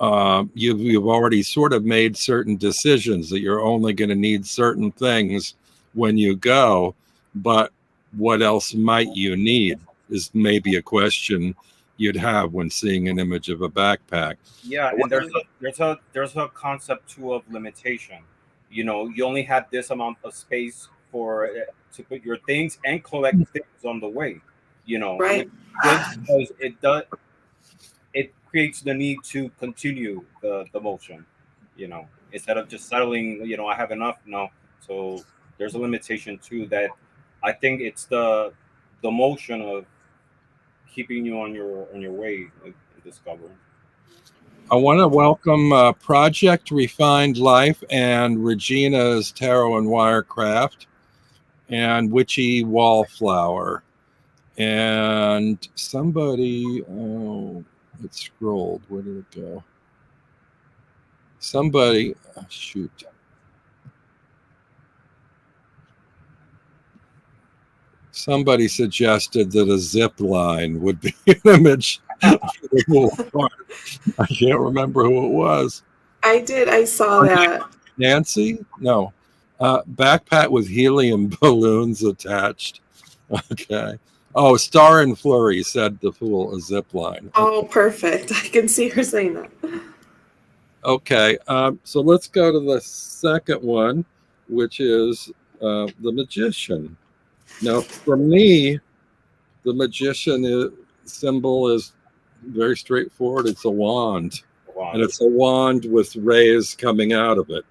you've already sort of made certain decisions that you're only going to need certain things when you go, but what else might you need is maybe a question you'd have when seeing an image of a backpack. Yeah, and there's a concept too of limitation. You know, you only have this amount of space for to put your things and collect things on the way. You know, Right. because it creates the need to continue the motion. You know, instead of just settling. You know, I have enough. No, so there's a limitation too that I think it's the motion of keeping you on your way of discovering. I want to welcome Project Refined Life and Regina's Tarot and Wirecraft and Witchy Wallflower. And somebody, oh, it scrolled. Where did it go? Somebody, oh, shoot. Somebody suggested that a zip line would be an image. I can't remember who it was. I did. I saw that. Nancy? No. Backpack with helium balloons attached. Okay. Oh, Star and Flurry said the fool a zip line. Oh, perfect. I can see her saying that. Okay. So let's go to the second one, which is the Magician. Now, for me, the Magician symbol is very straightforward. It's a wand. And it's a wand with rays coming out of it.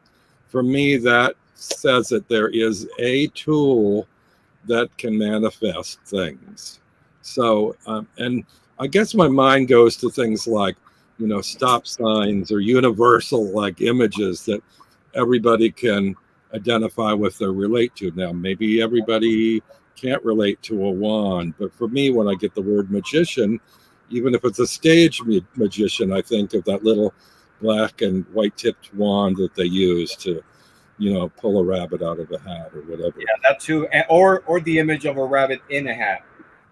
For me, that says that there is a tool that can manifest things. So, and I guess my mind goes to things like, you know, stop signs or universal like images that everybody can identify with or relate to. Now, maybe everybody can't relate to a wand, but for me, when I get the word magician, even if it's a stage magician, I think of that little black and white tipped wand that they use to, you know, pull a rabbit out of a hat or whatever. Yeah, that too, or the image of a rabbit in a hat.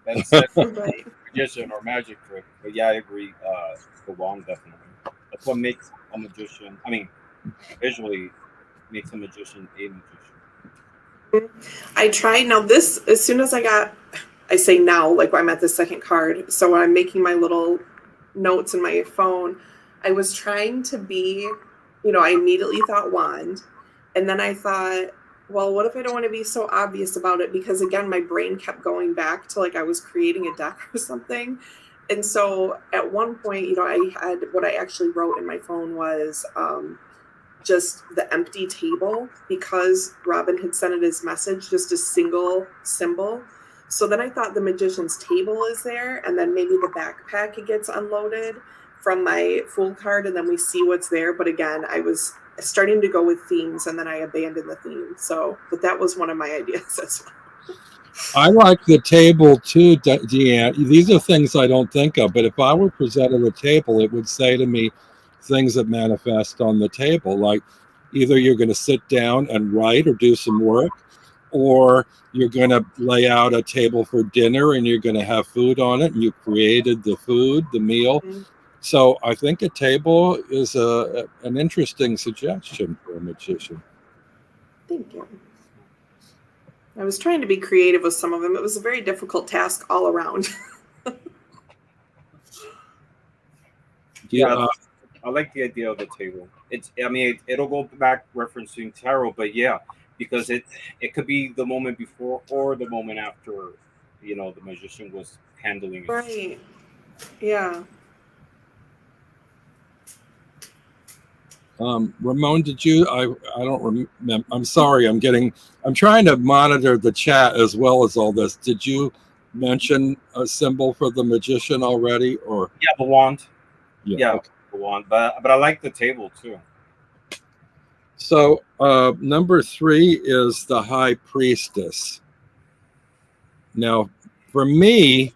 That's Right. magician or magic trick. But yeah, I agree. The wand definitely. That's what makes a magician. I mean, visually makes a magician a magician. I tried. Now, this, as soon as I say now, like when I'm at the second card. So when I'm making my little notes in my phone, I was trying to be, you know, I immediately thought wand. And then I thought, well, what if I don't want to be so obvious about it? Because again, my brain kept going back to like I was creating a deck or something. And so at one point, you know, I had what I actually wrote in my phone was just the empty table, because Robin had sent it as message, just a single symbol. So then I thought the magician's table is there, and then maybe the backpack gets unloaded from my Fool card, and then we see what's there. But again, I was starting to go with themes, and then I abandoned the theme. So, but that was one of my ideas as well. I like the table too, Deanne. These are things I don't think of, but if I were presented a table, it would say to me things that manifest on the table. Like either you're going to sit down and write or do some work, or you're going to lay out a table for dinner and you're going to have food on it and you created the food, the meal. Mm-hmm. So I think a table is an interesting suggestion for a magician. Thank you. I was trying to be creative with some of them. It was a very difficult task all around. Yeah, I like the idea of the table. I mean, it'll go back referencing tarot, but yeah, because it could be the moment before or the moment after, you know, the magician was handling it. Right. Yeah. Ramon, did you? I don't remember. I'm sorry. I'm trying to monitor the chat as well as all this. Did you mention a symbol for the magician already, or? Yeah, the wand. Yeah, okay. The wand. But I like the table too. So number 3 is the High Priestess. Now, for me,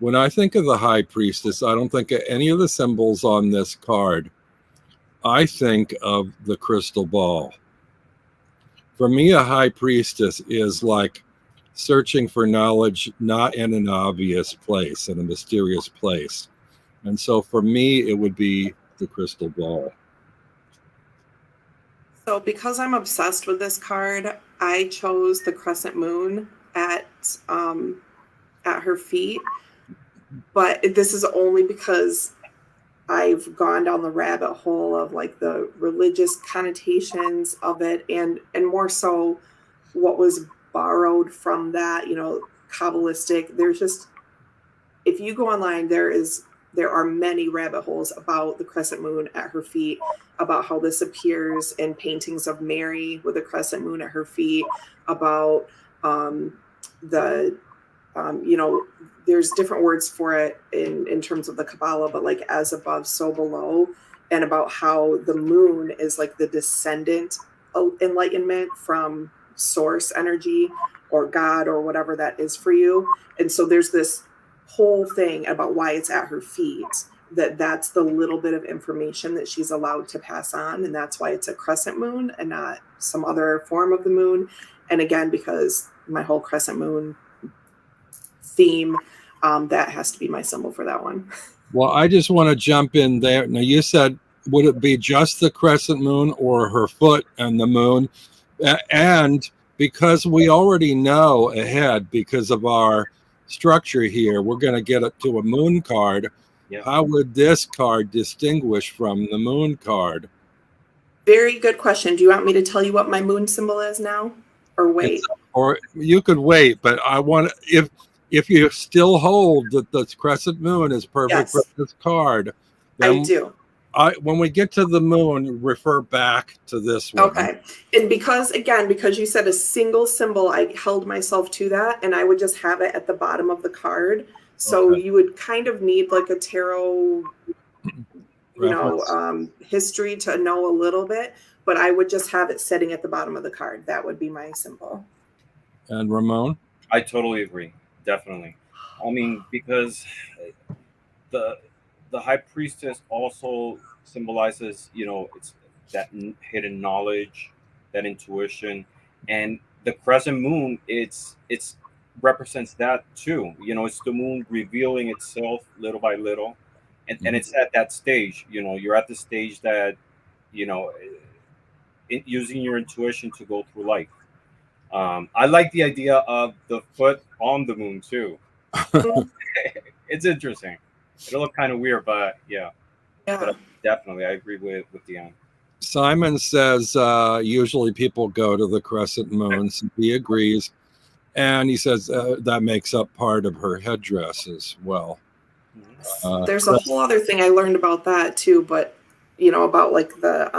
when I think of the High Priestess, I don't think of any of the symbols on this card. I think of the crystal ball. For me, a high priestess is like searching for knowledge, not in an obvious place, in a mysterious place. And so for me, it would be the crystal ball. So because I'm obsessed with this card, I chose the Crescent Moon at her feet. But this is only because I've gone down the rabbit hole of like the religious connotations of it, and more so what was borrowed from that, Kabbalistic. There's just, if you go online, there are many rabbit holes about the crescent moon at her feet, about how this appears in paintings of Mary with a crescent moon at her feet, about there's different words for it in terms of the Kabbalah, but like as above, so below, and about how the moon is like the descendant enlightenment from source energy or God or whatever that is for you. And so there's this whole thing about why it's at her feet, that's the little bit of information that she's allowed to pass on. And that's why it's a crescent moon and not some other form of the moon. And again, because my whole crescent moon theme, that has to be my symbol for that one. Well, I just want to jump in there. Now, you said, would it be just the crescent moon or her foot and the moon? And because we already know ahead, because of our structure here, we're going to get it to a moon card. Yeah. How would this card distinguish from the moon card? Very good question. Do you want me to tell you what my moon symbol is now, or wait? Or you could wait, but I want, if you still hold that the crescent moon is perfect for this card, then I do. When we get to the moon, refer back to this one. Okay. And because you said a single symbol, I held myself to that, and I would just have it at the bottom of the card. So you would kind of need like a tarot, history to know a little bit, but I would just have it sitting at the bottom of the card. That would be my symbol. And Ramon? I totally agree. Definitely. I mean, because the high priestess also symbolizes, it's that hidden knowledge, that intuition, and the crescent moon, it's represents that too. It's the moon revealing itself little by little, and it's at that stage. You're at the stage that, using your intuition to go through life. I like the idea of the foot on the moon too. It's interesting. It'll look kind of weird, but yeah. But definitely, I agree with Deanne. Simon says usually people go to the crescent moon, so he agrees. And he says that makes up part of her headdress as well. There's a whole other thing I learned about that too, but about like the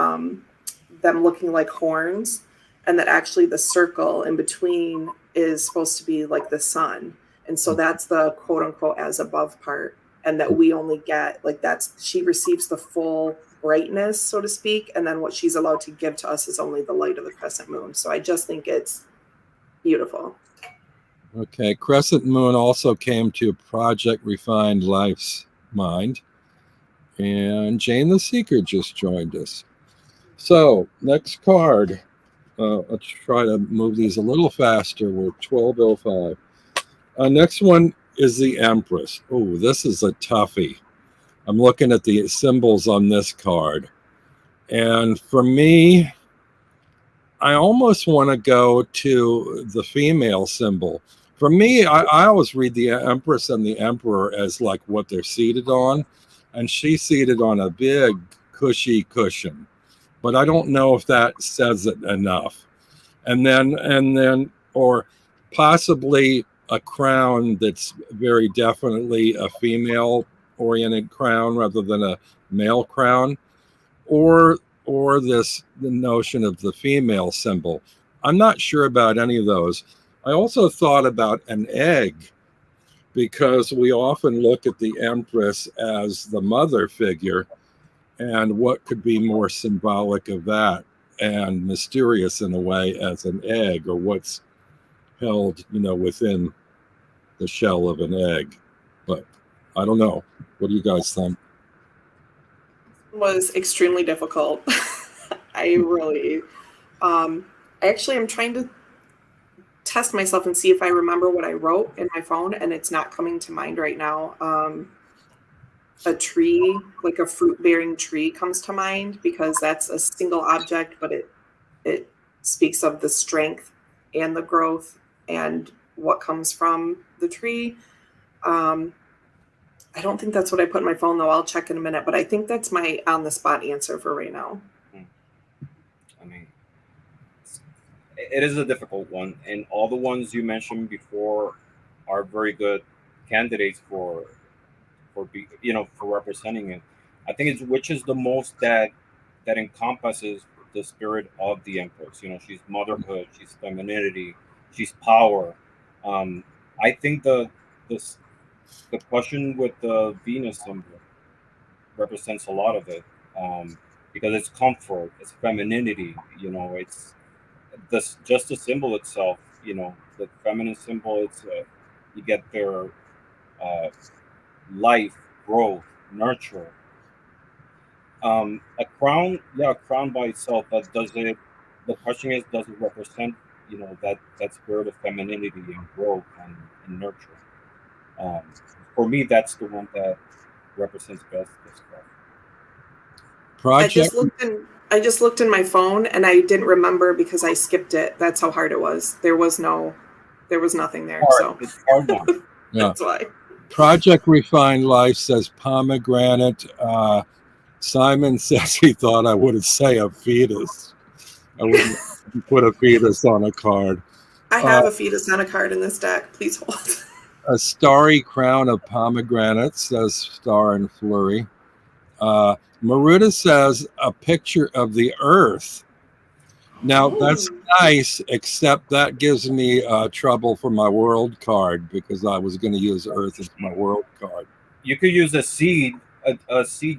them looking like horns, and that actually the circle in between is supposed to be like the sun. And so that's the quote unquote as above part. And that we only get she receives the full brightness, so to speak. And then what she's allowed to give to us is only the light of the crescent moon. So I just think it's beautiful. Okay. Crescent moon also came to Project Refined Life's Mind. And Jane the Seeker just joined us. So next card. Let's try to move these a little faster. We're 12:05. Next one is the Empress. Oh, this is a toughie. I'm looking at the symbols on this card. And for me, I almost want to go to the female symbol. For me, I always read the Empress and the Emperor as like what they're seated on. And she's seated on a big, cushy cushion. But I don't know if that says it enough. And then, or possibly a crown that's very definitely a female-oriented crown rather than a male crown, or the notion of the female symbol. I'm not sure about any of those. I also thought about an egg, because we often look at the Empress as the mother figure, and what could be more symbolic of that and mysterious in a way as an egg, or what's held, within the shell of an egg. But I don't know. What do you guys think? It was extremely difficult. I really, actually am trying to test myself and see if I remember what I wrote in my phone, and it's not coming to mind right now. a tree, like a fruit-bearing tree comes to mind, because that's a single object, but it speaks of the strength and the growth and what comes from the tree. I don't think that's what I put in my phone, though. I'll check in a minute, but I think that's my on-the-spot answer for right now. I mean, it is a difficult one, and all the ones you mentioned before are very good candidates for representing it. I think it's which is the most that encompasses the spirit of the Empress. She's motherhood, she's femininity, she's power. I think the question with the Venus symbol represents a lot of it, because it's comfort, it's femininity. It's just the symbol itself. The feminine symbol. It's you get their life, growth, nurture. A crown, yeah, a crown by itself. But does it? The question is, does it represent that spirit of femininity and growth and nurture? For me, that's the one that represents best this card. Project. I just looked in my phone and I didn't remember because I skipped it. That's how hard it was. There was nothing there. So It's hard one. Yeah. That's why. Project Refined Life says pomegranate. Simon says he thought I would say a fetus. I wouldn't put a fetus on a card. I have a fetus on a card in this deck. Please hold. A starry crown of pomegranates, says Star and Flurry. Maruda says a picture of the earth. Now, that's nice, except that gives me trouble for my world card, because I was going to use earth as my world card. You could use a seed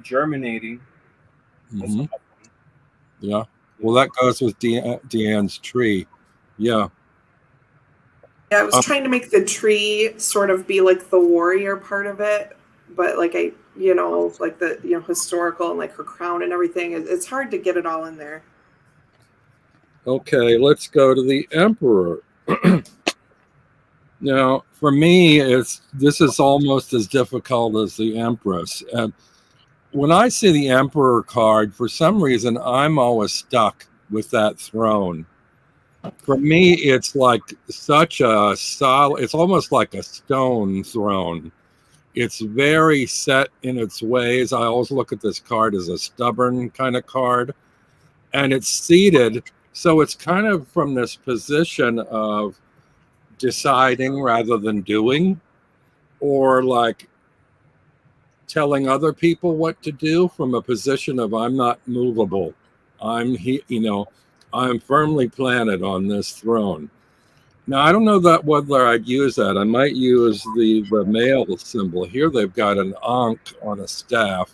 germinating. Mm-hmm. Yeah. Well, that goes with Deanne's tree. Yeah. Yeah, I was trying to make the tree sort of be like the warrior part of it, but like like the historical and like her crown and everything. It's hard to get it all in there. Okay, let's go to the Emperor. Now, for me, this is almost as difficult as the Empress. And when I see the Emperor card, for some reason, I'm always stuck with that throne. For me, it's like such a solid, it's almost like a stone throne. It's very set in its ways. I always look at this card as a stubborn kind of card, and it's seated. So it's kind of from this position of deciding rather than doing, or like telling other people what to do from a position of I'm not movable. I'm firmly planted on this throne. Now, I don't know whether I'd use that. I might use the male symbol. Here they've got an Ankh on a staff.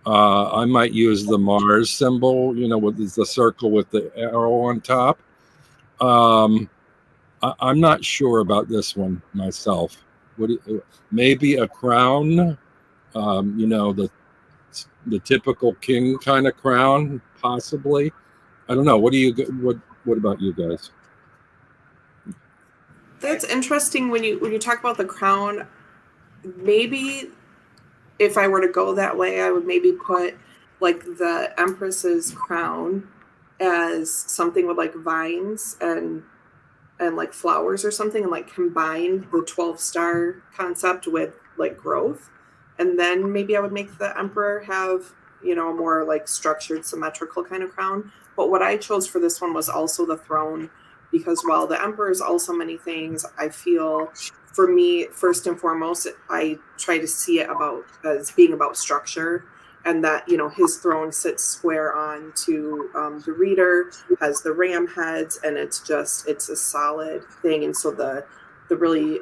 I might use the Mars symbol, with the circle with the arrow on top. I'm not sure about this one myself. Maybe a crown, the typical king kind of crown, possibly. I don't know. What about you guys? That's interesting when you talk about the crown. Maybe if I were to go that way, I would maybe put like the Empress's crown as something with like vines and like flowers or something, and like combine the 12-star concept with like growth. And then maybe I would make the Emperor have, a more like structured, symmetrical kind of crown. But what I chose for this one was also the throne, because while the Emperor is also many things, I feel for me, first and foremost, I try to see it as being about structure, and that, his throne sits square on to the reader, has the ram heads, and it's a solid thing. And so the really,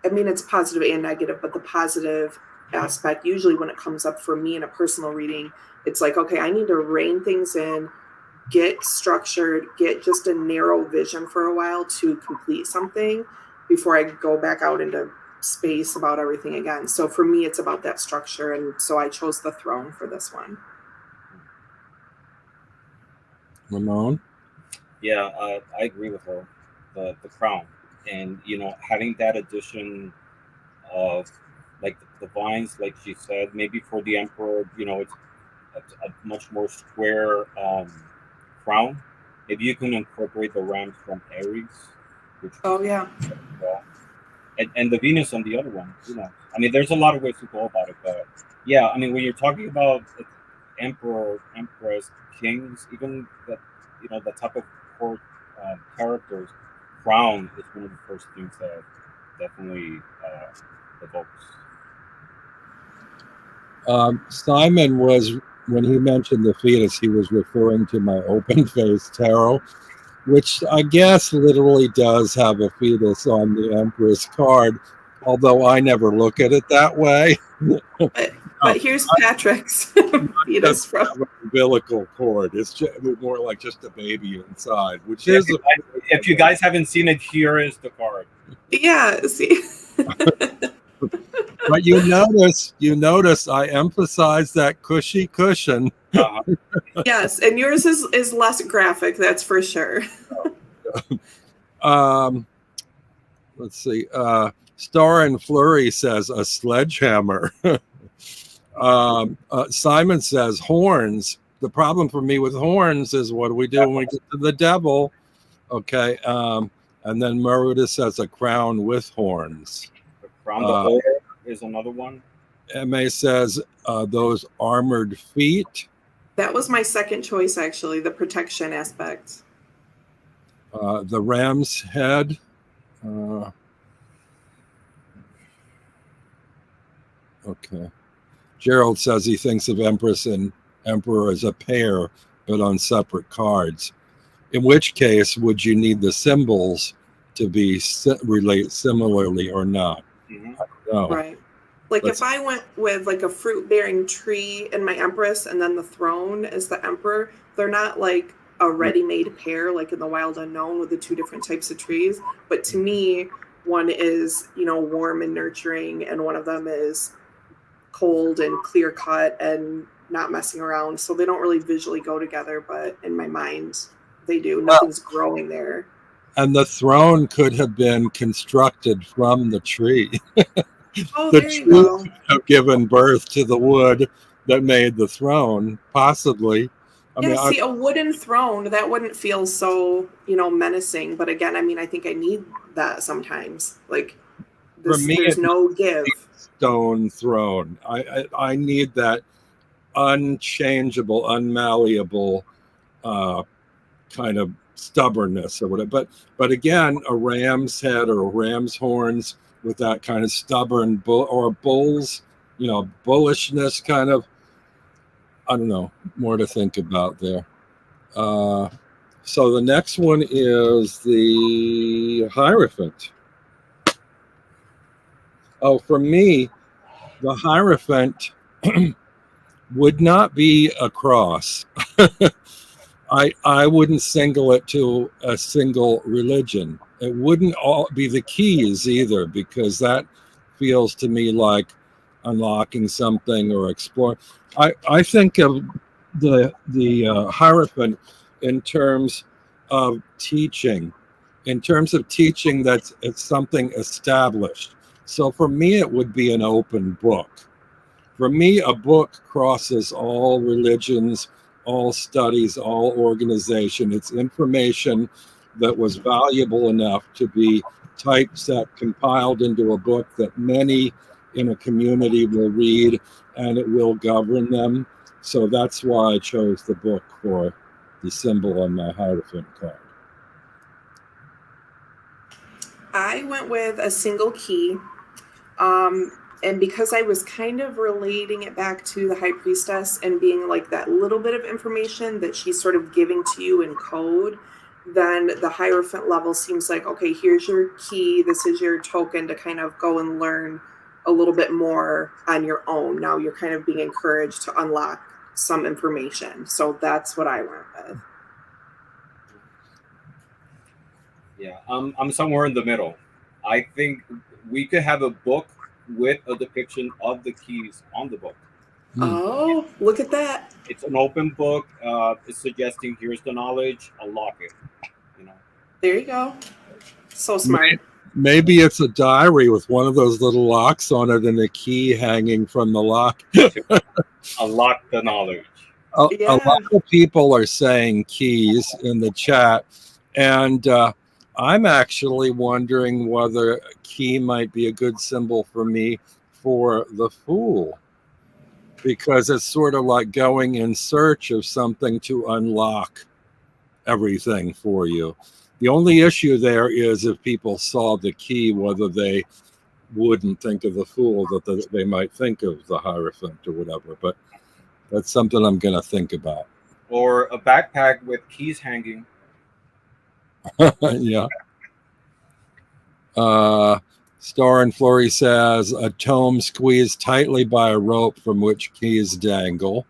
it's positive and negative, but the positive aspect, usually when it comes up for me in a personal reading, it's like, okay, I need to rein things in, get structured, get just a narrow vision for a while to complete something before I go back out into space about everything again. So for me, it's about that structure. And so I chose the throne for this one. Ramon? Yeah, I agree with her. The crown, and having that addition of like the vines, like she said. Maybe for the emperor, it's a much more square crown. Maybe you can incorporate the rams from Aries, which Oh yeah. well, and the Venus on the other one. I mean, there's a lot of ways to go about it, but yeah, I mean, when you're talking about emperor, empress, kings, even that type of court characters, crown is one of the first things that definitely evokes. Simon was, when he mentioned the fetus, he was referring to my open face tarot, which I guess literally does have a fetus on the Empress card, although I never look at it that way. But here's Patrick's fetus from umbilical cord. It's just more like just a baby inside, which Yeah, is if you guys haven't seen it, here is the card. yeah. See. But you notice I emphasize that cushy cushion. Yes, and yours is less graphic, that's for sure. Let's see. Star and Flurry says a sledgehammer. Simon says horns. The problem for me with horns is, what do we do when we get to the devil? Okay. And then Maruda says a crown with horns. The crown, the holder is another one. MA says those armored feet. That was my second choice, actually, the protection aspect. The ram's head. Okay. Gerald says he thinks of Empress and Emperor as a pair, but on separate cards. In which case, would you need the symbols to be relate similarly or not? Mm-hmm. I don't know. Right. Like if I went with like a fruit-bearing tree in my Empress and then the throne is the Emperor, they're not like a ready-made pair like in the Wild Unknown with the two different types of trees. But to me, one is, warm and nurturing, and one of them is cold and clear-cut and not messing around. So they don't really visually go together, but in my mind, they do. Nothing's growing there. And the throne could have been constructed from the tree. Oh, The there you tree go. could have given birth to the wood that made the throne, possibly. See, a wooden throne, that wouldn't feel so, menacing. But again, I think I need that sometimes. Like, For me, there's no give. Stone throne. I need that unchangeable, unmalleable kind of stubbornness or whatever. But again, a ram's head or a ram's horns with that kind of stubborn or bull's, bullishness kind of. I don't know, more to think about there. So the next one is the Hierophant. Oh, for me, the Hierophant would not be a cross. I wouldn't single it to a single religion. It wouldn't all be the keys either, because that feels to me like unlocking something or exploring. I think of the Hierophant in terms of teaching. In terms of teaching, it's something established. So for me, it would be an open book. For me, a book crosses all religions, all studies, all organization. It's information that was valuable enough to be typeset, compiled into a book that many in a community will read, and it will govern them. So that's why I chose the book for the symbol on my Hierophant card. I went with a single key. And because I was kind of relating it back to the High Priestess and being like that little bit of information that she's sort of giving to you in code, then the Hierophant level seems like, okay, here's your key. This is your token to kind of go and learn a little bit more on your own. Now you're kind of being encouraged to unlock some information. So that's what I went with. Yeah, I'm somewhere in the middle. I think we could have a book with a depiction of the keys on the book. Oh, look at that. It's an open book. It's suggesting here's the knowledge, unlock it. There you go. So smart. Maybe it's a diary with one of those little locks on it and a key hanging from the lock. To unlock the knowledge. A Yeah. lot of people are saying keys in the chat, and I'm actually wondering whether key might be a good symbol for me for the Fool, because it's sort of like going in search of something to unlock everything for you. The only issue there is if people saw the key, whether they wouldn't think of the Fool, that they might think of the Hierophant or whatever. But that's something I'm going to think about. Or a backpack with keys hanging. Yeah. Star and Flurry says a tome squeezed tightly by a rope from which keys dangle.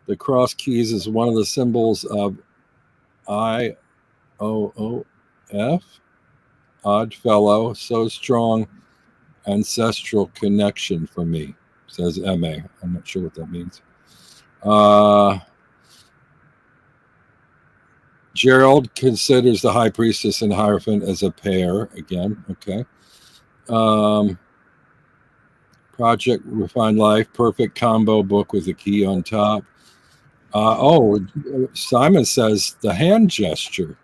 The cross keys is one of the symbols of IOOF, odd fellow, so strong ancestral connection for me, says MA. I'm not sure what that means. Gerald considers the High Priestess and Hierophant as a pair again. Okay. Project Refined Life, perfect combo book with a key on top. Simon says the hand gesture.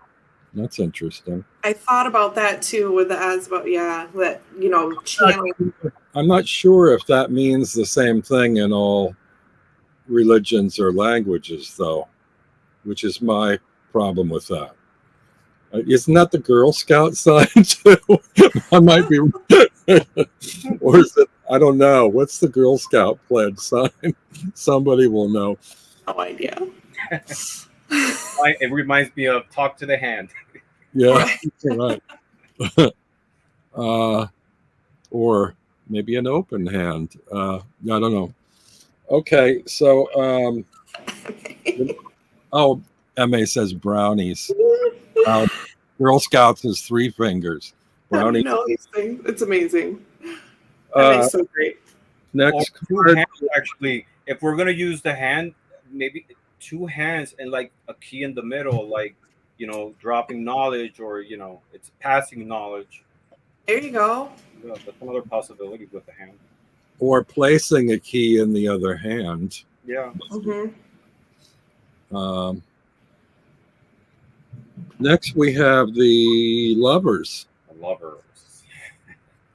That's interesting. I thought about that too with the ads, but yeah, that, you know, channel. I'm not sure if that means the same thing in all religions or languages, though, which is my problem with that. Isn't that the Girl Scout sign too? I might be, or is it? I don't know. What's the Girl Scout pledge sign? Somebody will know. No idea. It reminds me of talk to the hand. Yeah, right. Or maybe an open hand. I don't know. Okay, so MA says brownies. Girl Scouts is 3 fingers. Brownie. No, these things. It's amazing. That makes so great. Next card. Hands, actually, if we're gonna use the hand, maybe 2 hands and like a key in the middle, like, you know, dropping knowledge, or, you know, it's passing knowledge. There you go. Yeah, that's another possibility with the hand. Or placing a key in the other hand. Yeah. Mm-hmm. Next, we have the Lovers. The Lovers.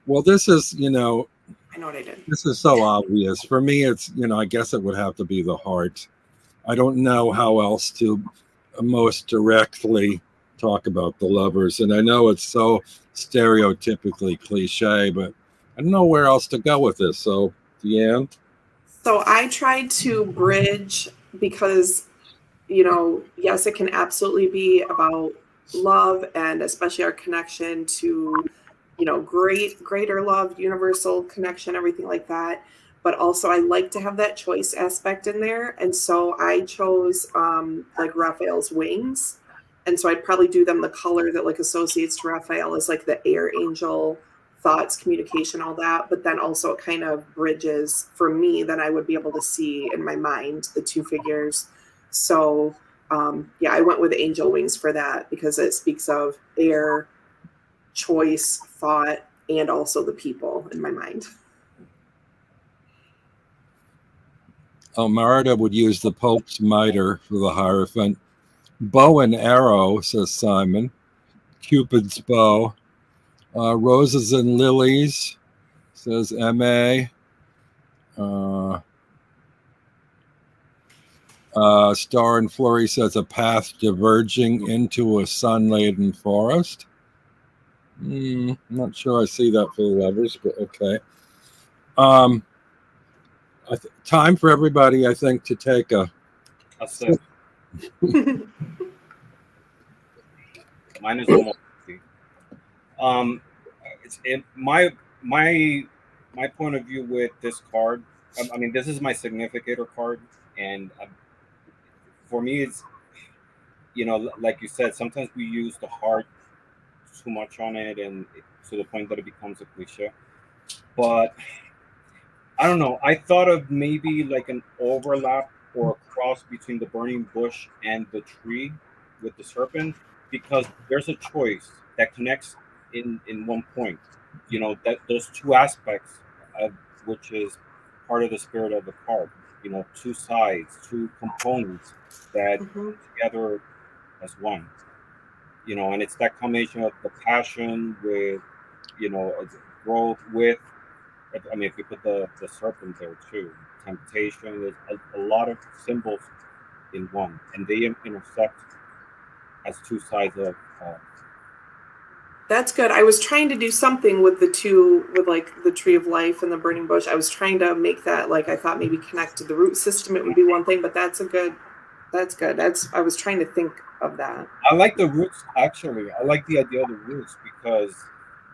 Well, this is, you know, I know what I did. this is so obvious. For me, it's, you know, I guess it would have to be the heart. I don't know how else to most directly talk about the Lovers. And I know it's so stereotypically cliche, but I don't know where else to go with this. So, Deanne? So I tried to bridge because, you know, yes, it can absolutely be about love and especially our connection to, you know, greater love, universal connection, everything like that. But also I like to have that choice aspect in there. And so I chose like Raphael's wings. And so I'd probably do them the color that like associates to Raphael is like the air angel, thoughts, communication, all that. But then also it kind of bridges for me that I would be able to see in my mind the 2 figures. So yeah, I went with angel wings for that because it speaks of air, choice, thought, and also the people in my mind. Marta would use the Pope's mitre for the Hierophant. Bow and arrow, says Simon. Cupid's bow. Roses and lilies, says M.A. Star and Flurry says a path diverging into a sun-laden forest. I'm not sure I see that for the Lovers, but okay. Time for everybody, I think, to take a sip. Mine is almost my point of view with this card. I mean, this is my significator card, and for me, it's, you know, like you said, sometimes we use the heart too much on it, and to the point that it becomes a cliche. But I don't know. I thought of maybe like an overlap or a cross between the burning bush and the tree with the serpent, because there's a choice that connects in one point. You know, that those two aspects, which is part of the spirit of the card. You know, two sides, two components that Mhm. together as one. You know, and it's that combination of the passion with, you know, growth with. I mean, if you put the serpent there too, temptation, there's a lot of symbols in one, and they intersect as two sides of. That's good. I was trying to do something with the two, with like the tree of life and the burning bush. I was trying to make that, like, I thought maybe connect to the root system. It would be one thing, but that's good. I was trying to think of that. I like the roots actually. I like the idea of the roots because,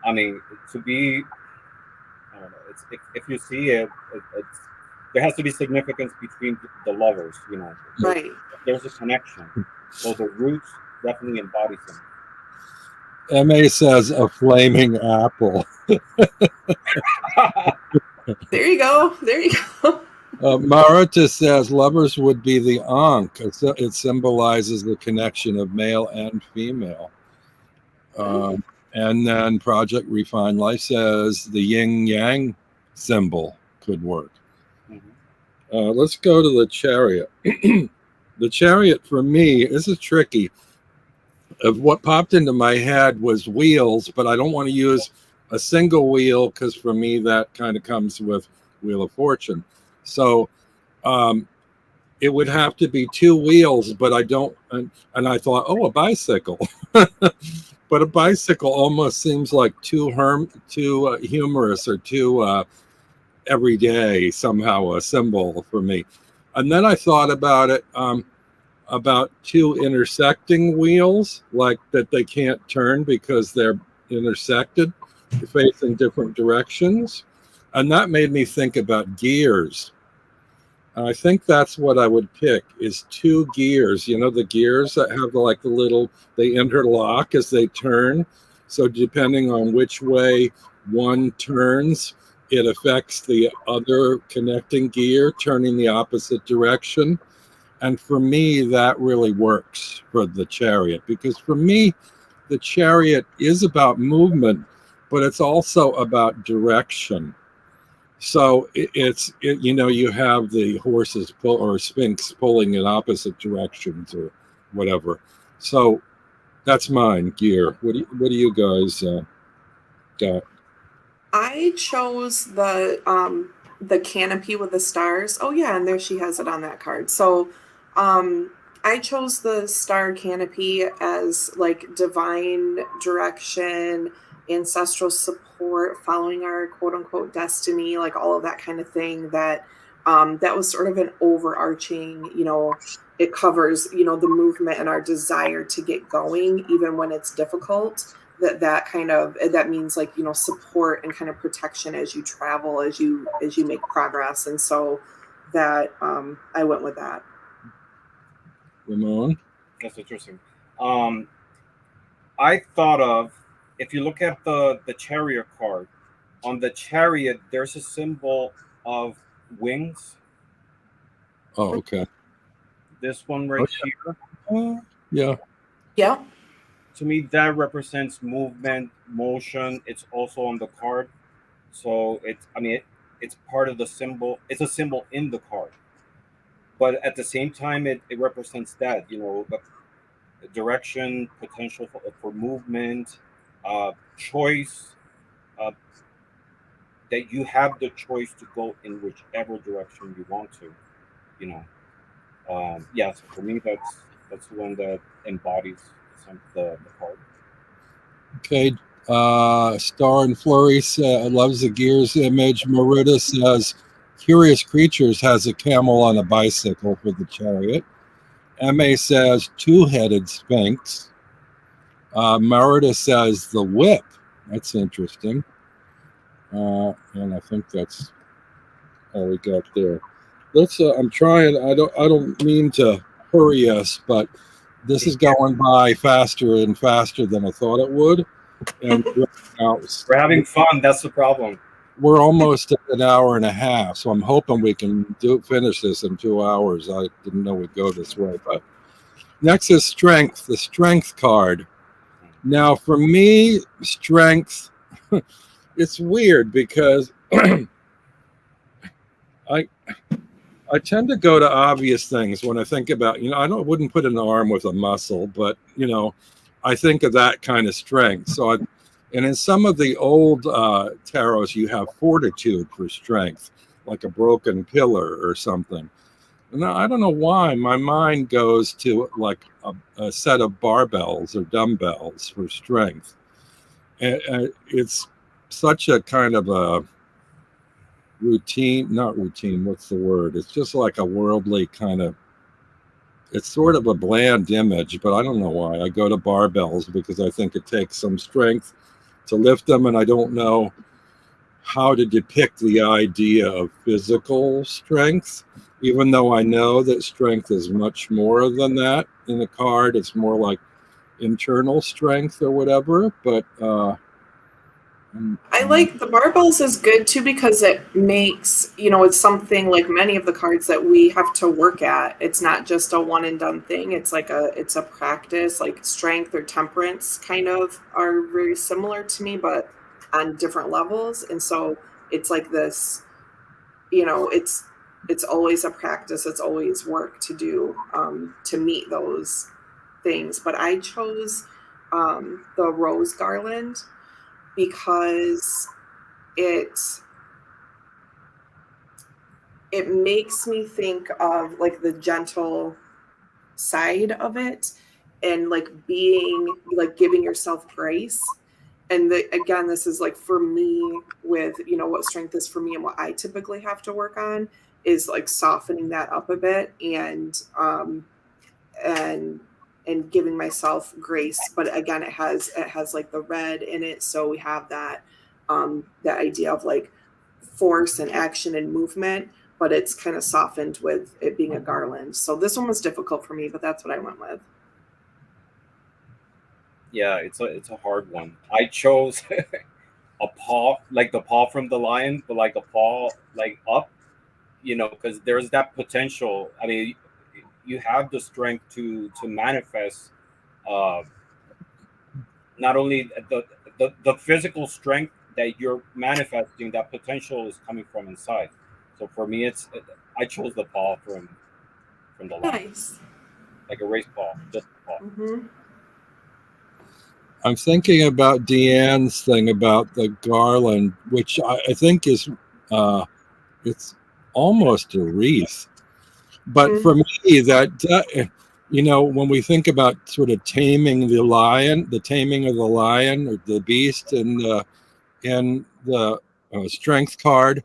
I mean, to be, I don't know. It's if you see it, it's there has to be significance between the lovers. You know, Right. there's a connection. So the roots definitely embodies them. MA says a flaming apple. There you go. There you go. Maruta says lovers would be the Ankh. It symbolizes the connection of male and female. And then Project Refined Life says the yin yang symbol could work. Let's go to the chariot. The chariot for me, this is tricky. What popped into my head was wheels, but I don't want to use a single wheel because for me that kind of comes with Wheel of Fortune. So it would have to be two wheels, but I don't. And I thought, oh, a bicycle. But a bicycle almost seems like too humorous or too everyday, somehow a symbol for me. And then I thought about it, about two intersecting wheels, like that they can't turn because they're intersected, facing different directions. And that made me think about gears. And I think that's what I would pick is two gears, you know, the gears that have the little, they interlock as they turn. So depending on which way one turns, it affects the other connecting gear, turning the opposite direction. And for me, that really works for the chariot, because for me, the chariot is about movement, but it's also about direction. So you know, you have the horses or Sphinx pulling in opposite directions or whatever. So that's mine, gear. What do you guys got? I chose the canopy with the stars. Oh yeah, and there she has it on that card. So I chose the star canopy as like divine direction, ancestral support, following our quote unquote destiny, like all of that kind of thing. That was sort of an overarching, you know, it covers, you know, the movement and our desire to get going even when it's difficult. That means, like, you know, support and kind of protection as you travel, as you make progress. And so that I went with that. Ramon? That's interesting. I thought of, if you look at the chariot card, on the chariot there's a symbol of wings. Oh, okay. This one right here. Yeah. Yeah. To me, that represents movement, motion. It's also on the card, so it's part of the symbol. It's a symbol in the card, but at the same time, it represents that, you know, the direction, potential for movement, choice. That you have the choice to go in whichever direction you want to, you know. Yeah, so for me, that's the one that embodies the card. Okay. Star and Flurry loves the gears image. Maruta says Curious Creatures has a camel on a bicycle for the chariot. MA says two-headed Sphinx. Maruta says the whip. That's interesting. And I think that's all we got there. Let's. I'm trying. I don't mean to hurry us, but this is going by faster and faster than I thought it would. And we're having fun. That's the problem. We're almost at an hour and a half, so I'm hoping we can finish this in 2 hours. I didn't know we'd go this way, but next is Strength, the Strength card. Now, for me, strength, it's weird because I tend to go to obvious things when I think about, wouldn't put an arm with a muscle, but, I think of that kind of strength. And in some of the old tarots, you have fortitude for strength, like a broken pillar or something. And I don't know why my mind goes to like a set of barbells or dumbbells for strength. And it's such a kind of a not routine, what's the word? It's just like a worldly kind of, it's sort of a bland image, but I don't know why. I go to barbells because I think it takes some strength to lift them, and I don't know how to depict the idea of physical strength, even though I know that strength is much more than that in the card. It's more like internal strength or whatever, but I like the barbells is good too because it makes, it's something like many of the cards that we have to work at. It's not just a one and done thing. It's like it's a practice, like strength or temperance kind of are very similar to me, but on different levels. And so it's like this, it's always a practice. It's always work to do to meet those things. But I chose the rose garland because it makes me think of like the gentle side of it and like being like giving yourself grace. And again, this is like for me with, what strength is for me and what I typically have to work on is like softening that up a bit and giving myself grace. But again, it has like the red in it. So we have that idea of like force and action and movement, but it's kind of softened with it being a garland. So this one was difficult for me, but that's what I went with. Yeah, it's a hard one. I chose a paw, like the paw from the lion, but like a paw like up, because there's that potential. I mean, you have the strength to manifest not only the physical strength that you're manifesting, that potential is coming from inside. So for me, I chose the paw from the lion. Nice. Like a race paw, just a paw. Mm-hmm. I'm thinking about Deanne's thing about the garland, which I think is it's almost a wreath. But for me, that when we think about sort of taming the lion, the taming of the lion or the beast, in the strength card,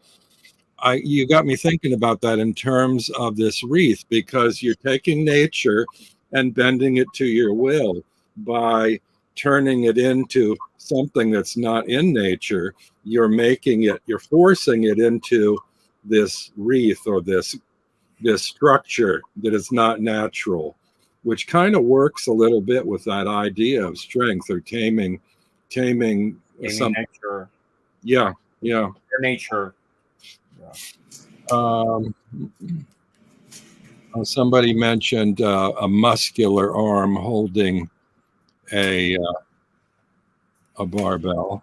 you got me thinking about that in terms of this wreath, because you're taking nature and bending it to your will by turning it into something that's not in nature. You're forcing it into this wreath or this structure that is not natural, which kind of works a little bit with that idea of strength or taming some nature. Yeah. Your nature. Somebody mentioned a muscular arm holding a barbell.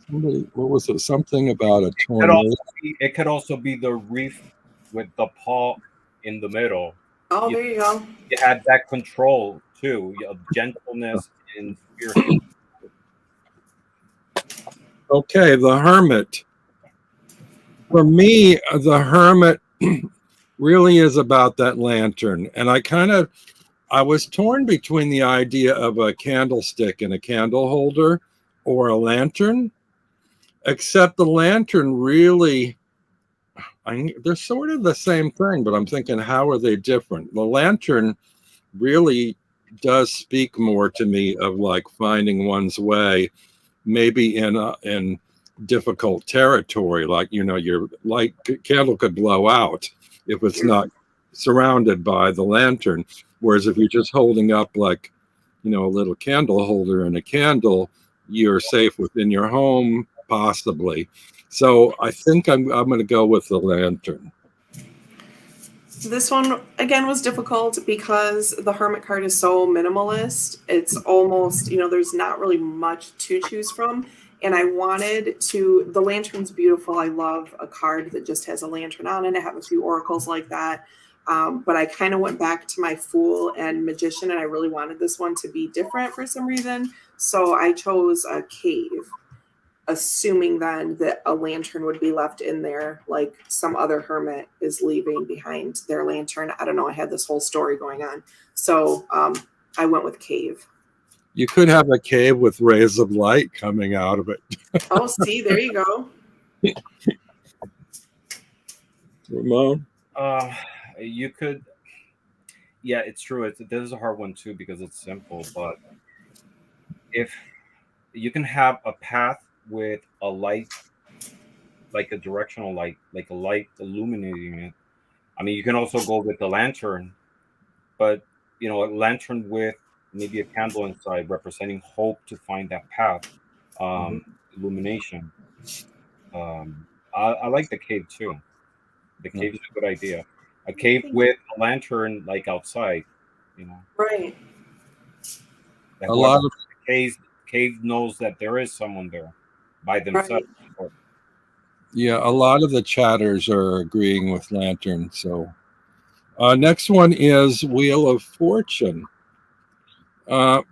Somebody, what was it? Something about a tornado. It could also be the wreath with the paw in the middle. Oh, there you go. You had that control too, of gentleness and spirit. Okay, the hermit. For me, the hermit really is about that lantern. And I was torn between the idea of a candlestick and a candle holder or a lantern, except the lantern really, they're sort of the same thing, but I'm thinking, how are they different? The lantern really does speak more to me of like finding one's way, maybe in difficult territory, like your light candle could blow out if it's not surrounded by the lantern, whereas if you're just holding up like a little candle holder and a candle, you're safe within your home, possibly. So I think I'm going to go with the lantern. This one again was difficult because the Hermit card is so minimalist. It's almost, there's not really much to choose from. And I wanted to, the lantern's beautiful. I love a card that just has a lantern on it. I have a few oracles like that. But I kind of went back to my Fool and Magician, and I really wanted this one to be different for some reason. So I chose a cave, assuming then that a lantern would be left in there like some other hermit is leaving behind their lantern. I don't know. I had this whole story going on. So I went with cave. You could have a cave with rays of light coming out of it. Oh, see, there you go. Ramon? You could, yeah, it's true. This is a hard one too because it's simple. But if you can have a path with a light, like a directional light, like a light illuminating it. I mean, you can also go with the lantern, but a lantern with maybe a candle inside representing hope to find that path, illumination. I like the cave too. The cave is a good idea. A cave with a lantern like outside, Right. A lot of cave knows that there is someone there by themselves. Right. Yeah, a lot of the chatters are agreeing with lantern. So next one is Wheel of Fortune. For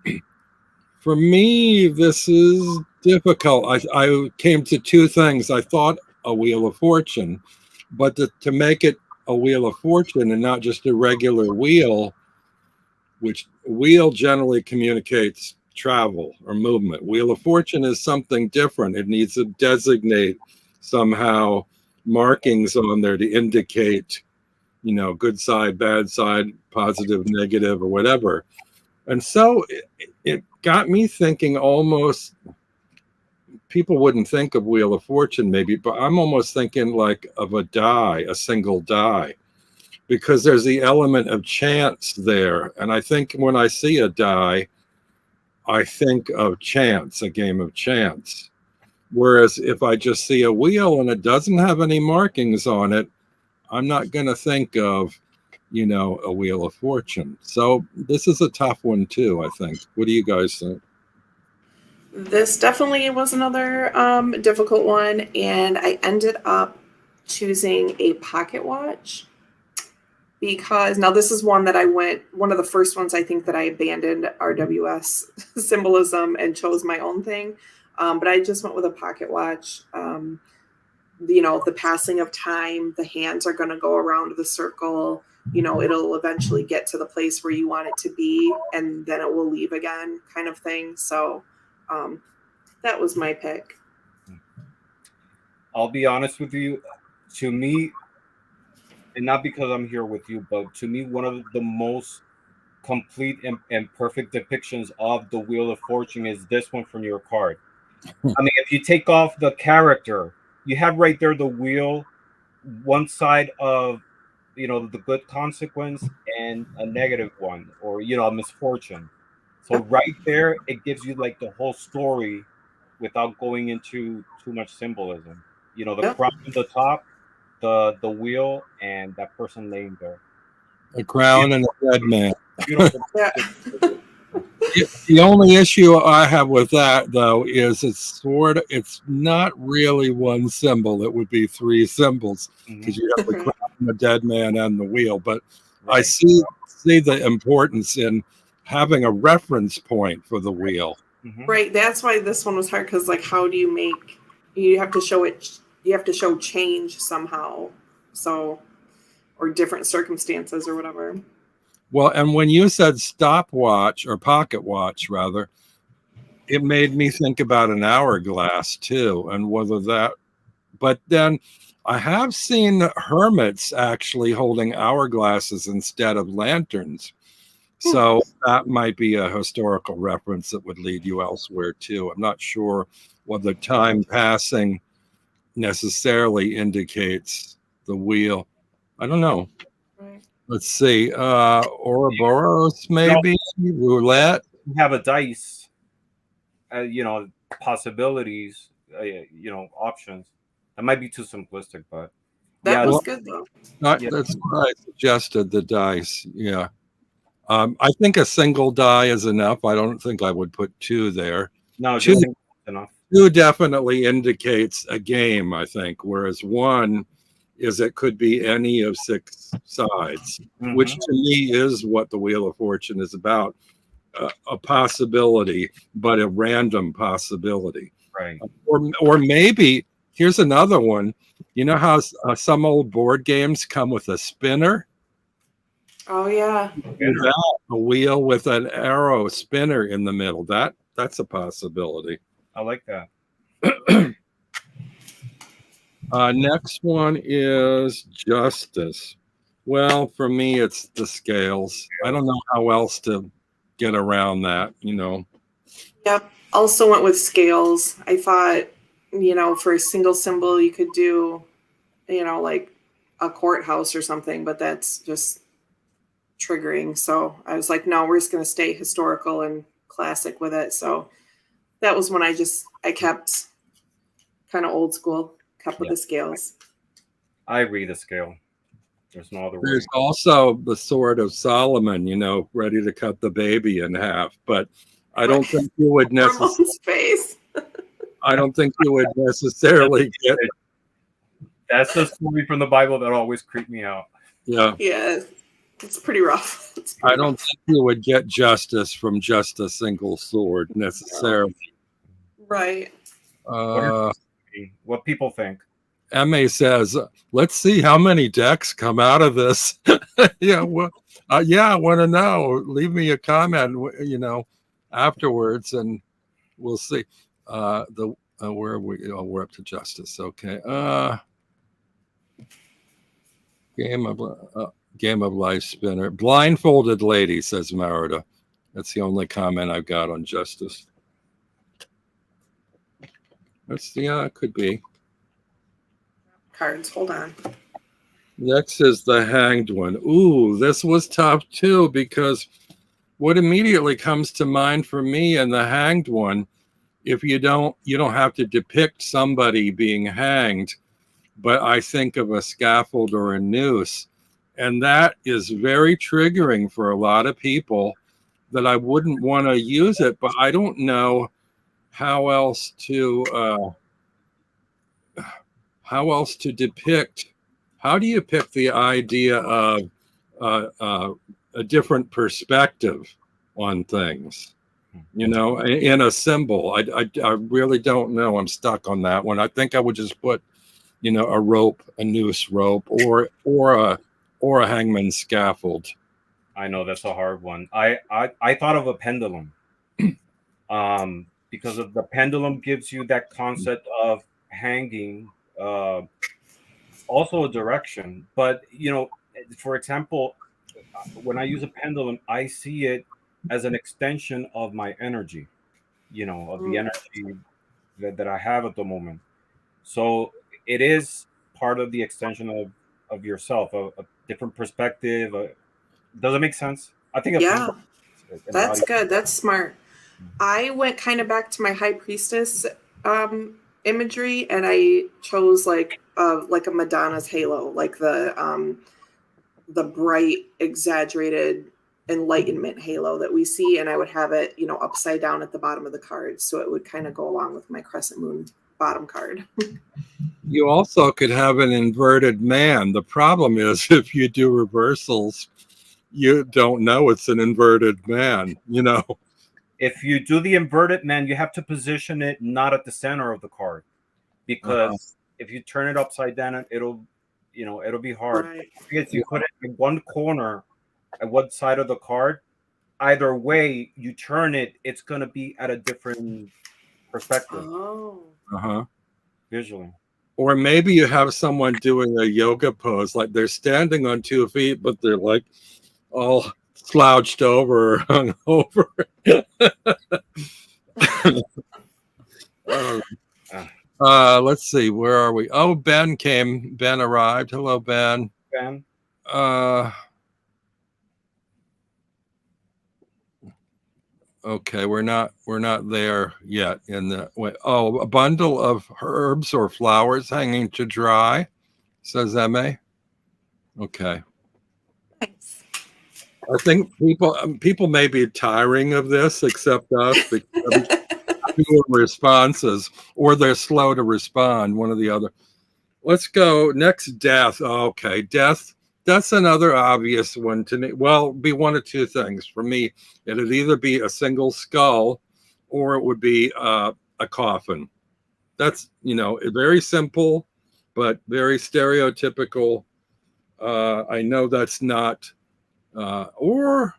me, this is difficult. I came to two things. I thought a Wheel of Fortune, but to make it a Wheel of Fortune and not just a regular wheel, which wheel generally communicates travel or movement. Wheel of Fortune is something different. It needs to designate somehow markings on there to indicate, good side, bad side, positive, negative, or whatever. And so it got me thinking almost, people wouldn't think of Wheel of Fortune maybe, but I'm almost thinking like of a die, a single die, because there's the element of chance there. And I think when I see a die, I think of chance, a game of chance. Whereas if I just see a wheel and it doesn't have any markings on it, I'm not going to think of, a Wheel of Fortune. So this is a tough one too, I think. What do you guys think? This definitely was another difficult one. And I ended up choosing a pocket watch because now this is one that one of the first ones I think that I abandoned RWS symbolism and chose my own thing. But I just went with a pocket watch. The passing of time, the hands are going to go around the circle. It'll eventually get to the place where you want it to be, and then it will leave again, kind of thing. So that was my pick. I'll be honest with you. To me, and not because I'm here with you, but to me, one of the most complete and perfect depictions of the Wheel of Fortune is this one from your card. I mean, if you take off the character, you have right there the wheel, one side of, the good consequence and a negative one, or, a misfortune. So right there, it gives you like the whole story without going into too much symbolism. The crown at the top, the wheel, and that person laying there. A crown and a dead man. Beautiful. The only issue I have with that, though, is it's not really one symbol. It would be three symbols because you have the crown, the dead man, and the wheel. But right. I see the importance in having a reference point for the wheel. Right. That's why this one was hard because, how do you have to show it? You have to show change somehow. So, or different circumstances or whatever. Well, and when you said stopwatch or pocket watch, rather, it made me think about an hourglass too, and whether that. But then I have seen hermits actually holding hourglasses instead of lanterns. So that might be a historical reference that would lead you elsewhere too. I'm not sure whether time passing necessarily indicates the wheel. I don't know. Let's see. Ouroboros, maybe roulette. You have a dice. Possibilities. Options. That might be too simplistic, but That Yeah, was Well, good though. yeah. that's why I suggested the dice. Yeah. I think a single die is enough. I don't think I would put two there. No, Two, just think that's enough. two definitely indicates a game, I think, whereas one is it could be any of six sides, which Mhm. to me is what the Wheel of Fortune is about. A possibility, but a random possibility. Right. Or maybe here's another one. You know how some old board games come with a spinner? Oh yeah. That, a wheel with an arrow spinner in the middle. That's a possibility. I like that. Next one is justice. Well, for me, it's the scales. I don't know how else to get around that, you know. Yep. Also went with scales. I thought, for a single symbol you could do, like a courthouse or something, but that's just triggering. So I was like, no, we're just gonna stay historical and classic with it. So that was when I kept kind of old school, kept with Yeah. the scales. I read the scale. There's no other way. There's also the sword of Solomon, you know, ready to cut the baby in half. But I don't think you would necessarily. Ramon's face. I don't think you would necessarily get. That's the story from the Bible that always creeped me out. Yeah, Yeah, it's pretty rough. I don't think you would get justice from just a single sword necessarily. Right. What people think. Ma says, "Let's see how many decks come out of this." Yeah, well, yeah, I want to know. Leave me a comment, you know, afterwards, and we'll see. Where are we? Oh, we're up to justice. Okay. Game of life spinner. Blindfolded lady, says Marita. That's the only comment I've got on justice. Yeah, it could be. Cards. Hold on. Next is the hanged one. Ooh, this was tough too, because what immediately comes to mind for me in the hanged one, if you don't have to depict somebody being hanged, but I think of a scaffold or a noose. And that is very triggering for a lot of people, that I wouldn't want to use it, but I don't know how else to depict. How do you pick the idea of a different perspective on things, you know, in a symbol? I really don't know. I'm stuck on that one. I think I would just put, you know, a rope, a noose rope, or a hangman's scaffold. I know that's a hard one. I thought of a pendulum, because of the pendulum gives you that concept of hanging, also a direction. But you know, for example, when I use a pendulum, I see it as an extension of my energy, you know, of the energy that I have at the moment. So it is part of the extension of yourself, a different perspective. Does it make sense? I think Yeah, that's good. That's smart. I went kind of back to my high priestess imagery, and I chose like a Madonna's halo, like the bright, exaggerated enlightenment halo that we see, and I would have it, you know, upside down at the bottom of the card, so it would kind of go along with my crescent moon bottom card. You also could have an inverted man. The problem is, if you do reversals, you don't know it's an inverted man, you know. If you do the inverted man, you have to position it not at the center of the card, because if you turn it upside down, it'll be hard. Right. If you put it in one corner at one side of the card, either way you turn it, it's going to be at a different perspective. Visually. Or maybe you have someone doing a yoga pose, like they're standing on 2 feet, but they're like all slouched over or hung over. Let's see, where are we? Oh, Ben arrived. Hello, Ben. Okay, we're not there yet in the way. Oh, a bundle of herbs or flowers hanging to dry. says MA. Okay. Nice. I think people may be tiring of this, except us, because fewer responses, or they're slow to respond, one or the other. Let's go next. Death. Okay, death. That's another obvious one to me. Well, it'd be one of two things for me. It'd either be a single skull, or it would be a coffin. That's very simple, but very stereotypical. I know that's not. Or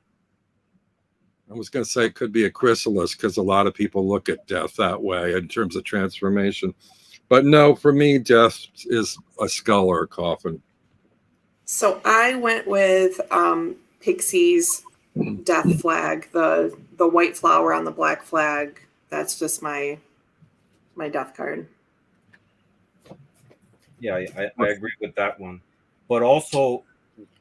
I was going to say it could be a chrysalis, because a lot of people look at death that way in terms of transformation. But no, for me, death is a skull or a coffin. So I went with Pixie's death flag, the white flower on the black flag. That's just my death card. Yeah, I agree with that one. But also,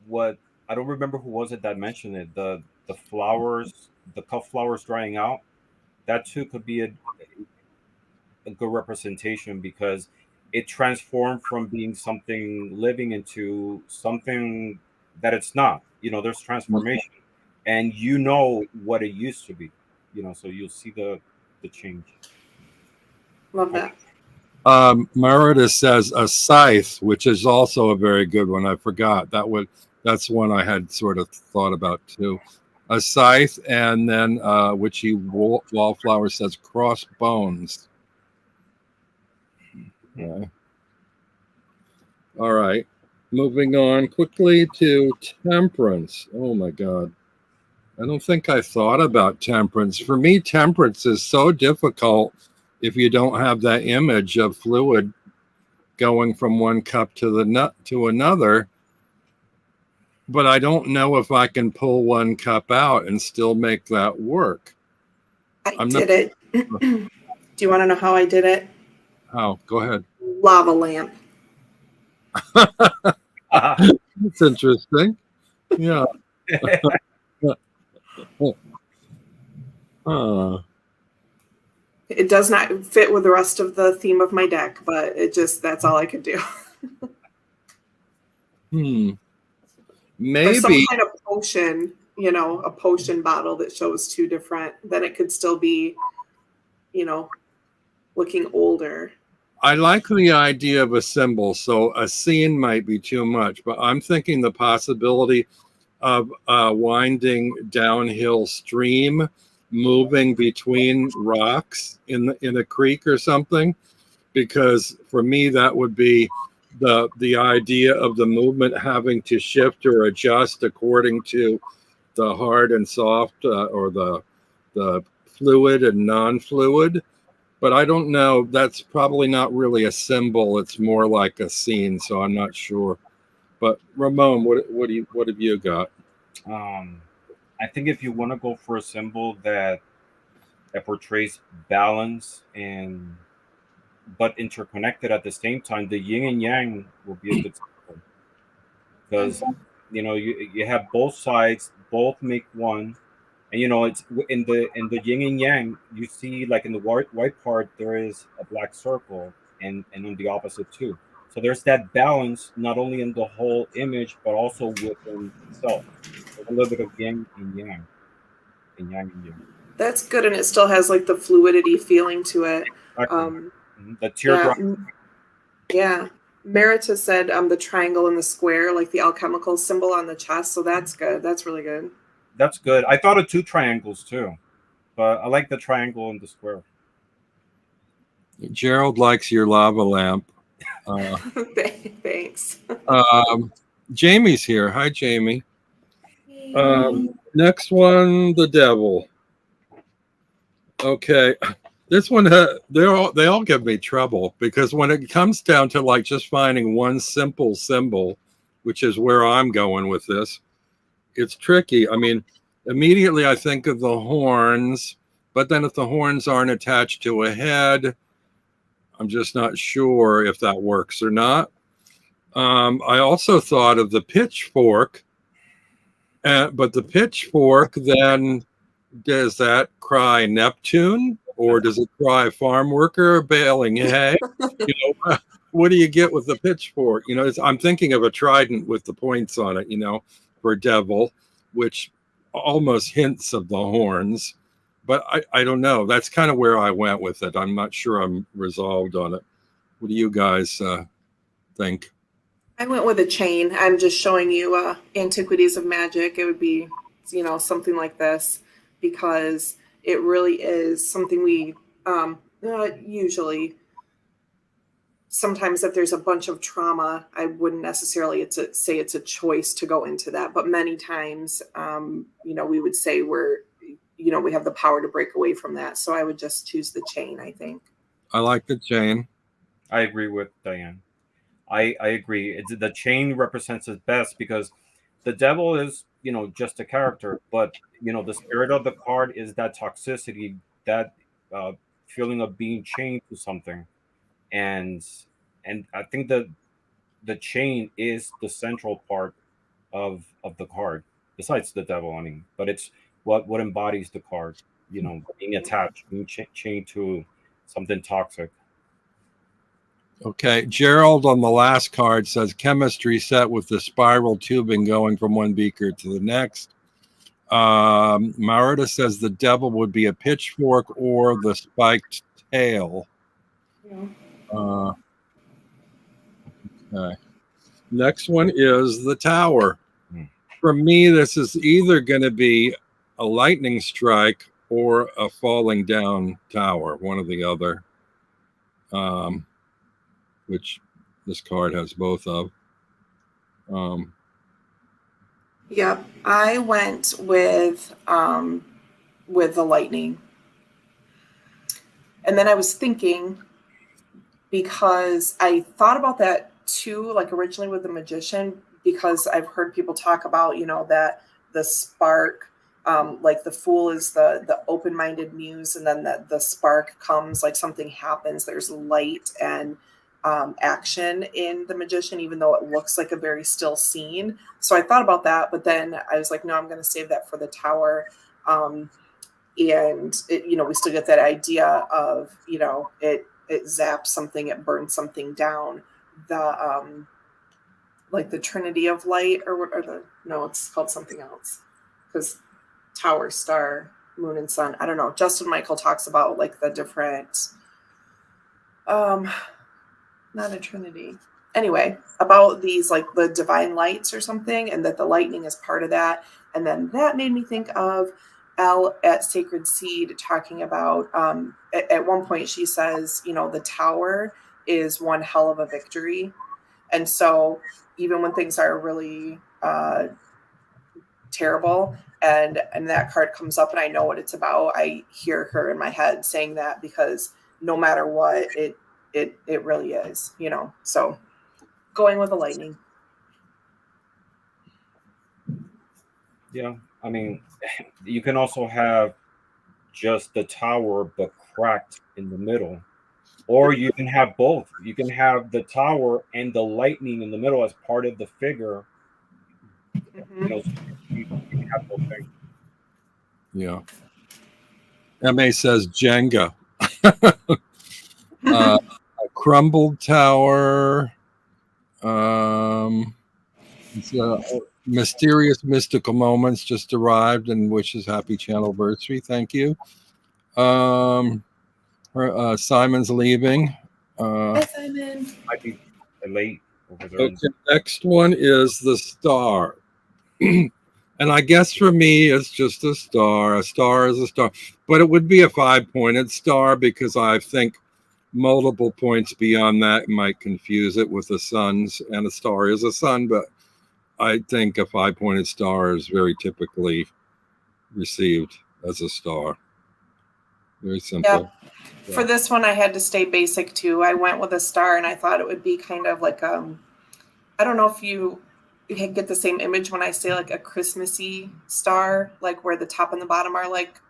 what I don't remember who was it that mentioned it. The flowers, the cup flowers drying out. That too could be a good representation, because it transformed from being something living into something that it's not. There's transformation, and what it used to be. So you'll see the change. Love that. Merida says a scythe, which is also a very good one. I forgot that's one I had sort of thought about too. A scythe, and then Witchy Wallflower says crossbones. Okay. All right. Moving on quickly to temperance. Oh my God. I don't think I thought about temperance. For me, temperance is so difficult if you don't have that image of fluid going from one cup to another. But I don't know if I can pull one cup out and still make that work. I did it. Do you want to know how I did it? How? Go ahead. Lava lamp. That's interesting. Yeah. It does not fit with the rest of the theme of my deck, but that's all I could do. Maybe. Or some kind of potion, a potion bottle that shows two different, then it could still be, looking older. I like the idea of a symbol, so a scene might be too much, but I'm thinking the possibility of a winding downhill stream moving between rocks in a creek or something, because for me that would be the idea of the movement having to shift or adjust according to the hard and soft, or the fluid and non-fluid. But I don't know. That's probably not really a symbol. It's more like a scene, so I'm not sure. But Ramon, what have you got? I think if you want to go for a symbol that portrays balance but interconnected at the same time, the yin and yang will be a good symbol, because you have both sides, both make one, and it's in the yin and yang. You see, like in the white part, there is a black circle, and on the opposite too. So there's that balance, not only in the whole image, but also within itself. A little bit of yin and yang, and yang and yang. That's good, and it still has like the fluidity feeling to it. The teardrop. Yeah. Merita said the triangle and the square, like the alchemical symbol on the chest. So that's good. That's really good. That's good. I thought of two triangles too, but I like the triangle and the square. Gerald likes your lava lamp. Thanks. Jamie's here. Hi, Jamie. Next one, the devil. Okay, this one they all give me trouble, because when it comes down to like just finding one simple symbol, which is where I'm going with this, it's tricky. I mean, immediately I think of the horns, but then if the horns aren't attached to a head, I'm just not sure if that works or not. I also thought of the pitchfork, but the pitchfork then, does that cry Neptune, or does it cry farm worker baling hay? what do you get with the pitchfork? You know, I'm thinking of a trident with the points on it, you know, for devil, which almost hints of the horns. But I don't know. That's kind of where I went with it. I'm not sure I'm resolved on it. What do you guys think? I went with a chain. I'm just showing you Antiquities of Magic. It would be, something like this, because it really is something we usually, sometimes if there's a bunch of trauma, I wouldn't necessarily say it's a choice to go into that. But many times, we would say we have the power to break away from that. So I would just choose the chain, I think. I like the chain. I agree with Diane. I agree. The chain represents it best because the devil is, just a character, but the spirit of the card is that toxicity, that feeling of being chained to something, and I think that the chain is the central part of the card, besides the devil. I mean, but it's what embodies the card. Being attached, being chained to something toxic. Okay, Gerald on the last card says chemistry set with the spiral tubing going from one beaker to the next. Marita says the devil would be a pitchfork or the spiked tail. Okay. Next one is the tower. For me, this is either going to be a lightning strike or a falling down tower, one or the other. Which this card has both of. Yep, I went with the lightning, and then I was thinking, because I thought about that too, like originally with the magician, because I've heard people talk about that the spark, like the fool is the open-minded muse, and then the spark comes, like something happens, there's light and action in the magician, even though it looks like a very still scene. So I thought about that, but then I was like, no, I'm going to save that for the tower. And it, we still get that idea of, it zaps something, it burns something down. The like the Trinity of Light, no, it's called something else, because tower, star, moon, and sun. I don't know. Justin Michael talks about like the different not a trinity. Anyway, about these, like the divine lights or something, and that the lightning is part of that. And then that made me think of Elle at Sacred Seed talking about, at one point she says, the tower is one hell of a victory. And so even when things are really terrible and that card comes up and I know what it's about, I hear her in my head saying that, because no matter what, it really is, so going with the lightning. Yeah, I mean, you can also have just the tower but cracked in the middle, or you can have both. You can have the tower and the lightning in the middle as part of the figure. You can have both things. Yeah. MA says Jenga. A crumbled tower. Mysterious mystical moments just arrived and wishes happy Channelversary. Thank you. Simon's leaving. Hi, Simon. Might be late over there. Okay, next one is the star. And I guess for me, it's just a star. A star is a star. But it would be a 5-pointed star, because I think multiple points beyond that might confuse it with the suns. And a star is a sun, but I think a 5-pointed star is very typically received as a star. Very simple. Yep. Yeah. For this one, I had to stay basic too. I went with a star, and I thought it would be kind of like, I don't know if you get the same image when I say like a Christmassy star, like where the top and the bottom are like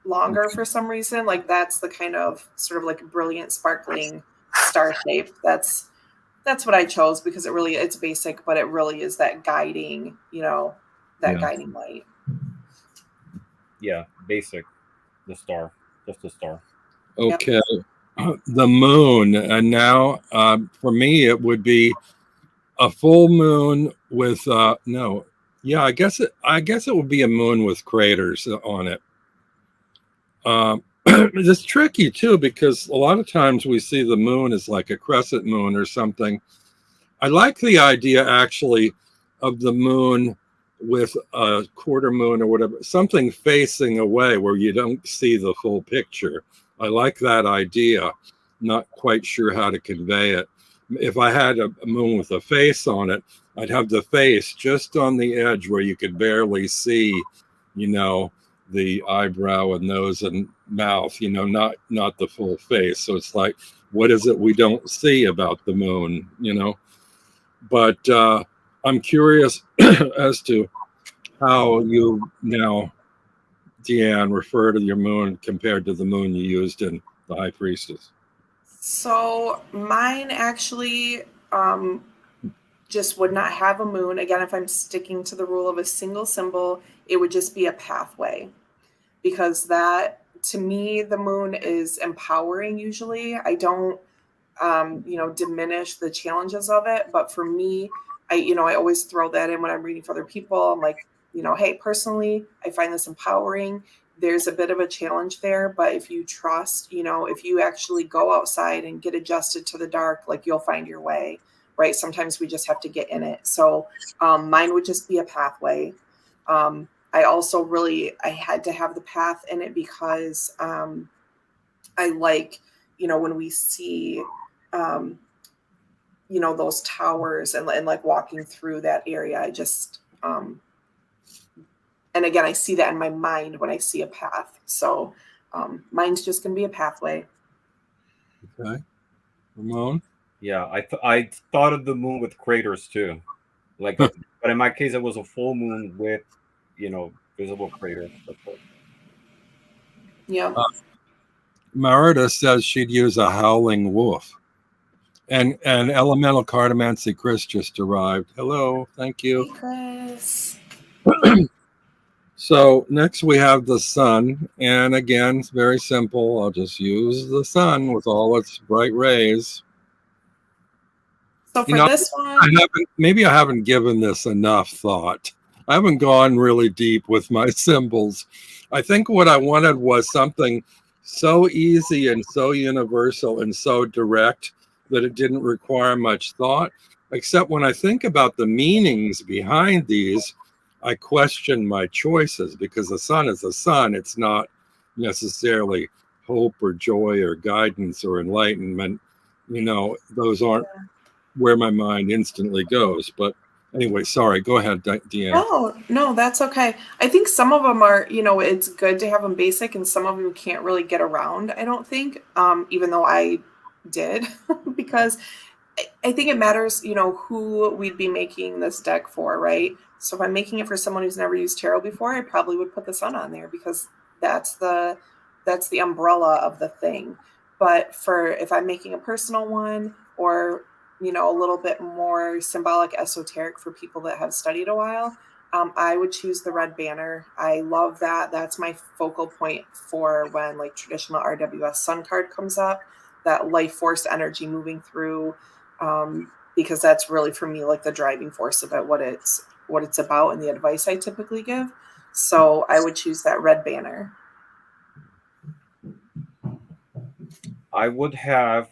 longer for some reason. Like that's the kind of sort of like brilliant, sparkling star shape. That's what I chose, because it's basic, but it really is that guiding, guiding light. Yeah, basic. The star, just the star. Okay. the moon, and now for me it would be a full moon with no, yeah, I guess it would be a moon with craters on it. It's tricky too because a lot of times we see the moon as like a crescent moon or something. I like the idea actually of the moon with a quarter moon or whatever, something facing away where you don't see the full picture. I like that idea. Not quite sure how to convey it. If I had a moon with a face on it, I'd have the face just on the edge where you could barely see, you know, the eyebrow and nose and mouth, not the full face. So it's like, what is it we don't see about the moon, But I'm curious as to how you now, Deanne, refer to your moon compared to the moon you used in the High Priestess. So mine actually just would not have a moon. Again, if I'm sticking to the rule of a single symbol, it would just be a pathway, because that, to me, the moon is empowering. Usually I don't diminish the challenges of it, but for me, I always throw that in when I'm reading for other people. I'm like, hey, personally, I find this empowering. There's a bit of a challenge there, but if you trust, if you actually go outside and get adjusted to the dark, like, you'll find your way, right? Sometimes we just have to get in it. So mine would just be a pathway. I also I had to have the path in it because I like, when we see, those towers and like walking through that area, I just, and again, I see that in my mind when I see a path. So mine's just going to be a pathway. Okay. Ramon? Yeah, I thought of the moon with craters too, but in my case, it was a full moon with, visible craters. Yeah. Marita says she'd use a howling wolf. And elemental cartomancy Chris just arrived. Hello, thank you. Hey, Chris. So next we have the sun, and again, it's very simple. I'll just use the sun with all its bright rays. So for this one, maybe I haven't given this enough thought. I haven't gone really deep with my symbols. I think what I wanted was something so easy and so universal and so direct that it didn't require much thought. Except when I think about the meanings behind these, I question my choices, because the sun is the sun. It's not necessarily hope or joy or guidance or enlightenment. Those aren't where my mind instantly goes. But anyway, sorry, go ahead, Deanne. No, that's okay. I think some of them are, it's good to have them basic, and some of them can't really get around, I don't think, even though I did, because I think it matters, who we'd be making this deck for, right? So if I'm making it for someone who's never used tarot before, I probably would put the sun on there, because that's the umbrella of the thing. But if I'm making a personal one, or a little bit more symbolic, esoteric for people that have studied a while, I would choose the red banner. I love that. That's my focal point for when like traditional RWS sun card comes up, that life force energy moving through, because that's really, for me, like the driving force about what it's about and the advice I typically give. So I would choose that red banner. I would have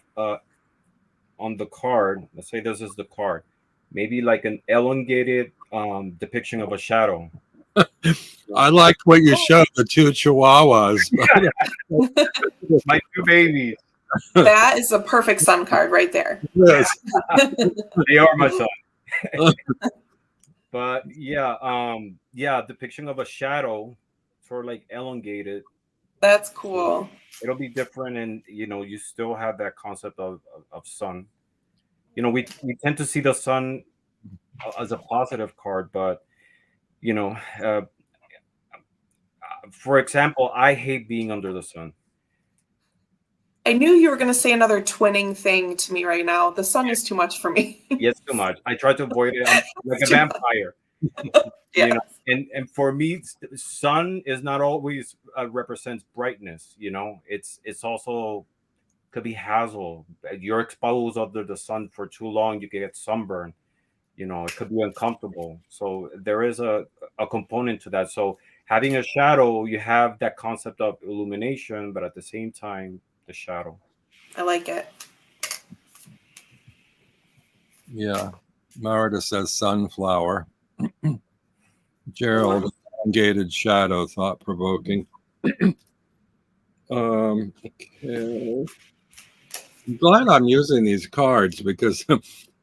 on the card, let's say this is the card, maybe like an elongated depiction of a shadow. I liked what you showed, the two chihuahuas. My two babies. That is a perfect sun card right there. Yes. They are my son. But yeah, depiction of a shadow, sort of like elongated. That's cool. It'll be different, and you still have that concept of sun. We tend to see the sun as a positive card, but for example, I hate being under the sun. I knew you were going to say another twinning thing to me right now. The sun is too much for me. Yes, too much. I try to avoid it. I'm like a vampire. Yeah. And for me, sun is not always represents brightness. It's also could be hassle. You're exposed under the sun for too long, you can get sunburn. It could be uncomfortable. So there is a component to that. So having a shadow, you have that concept of illumination, but at the same time, the shadow. I like it. Yeah. Marita says sunflower. Gerald, elongated shadow, thought provoking. Okay. I'm glad I'm using these cards because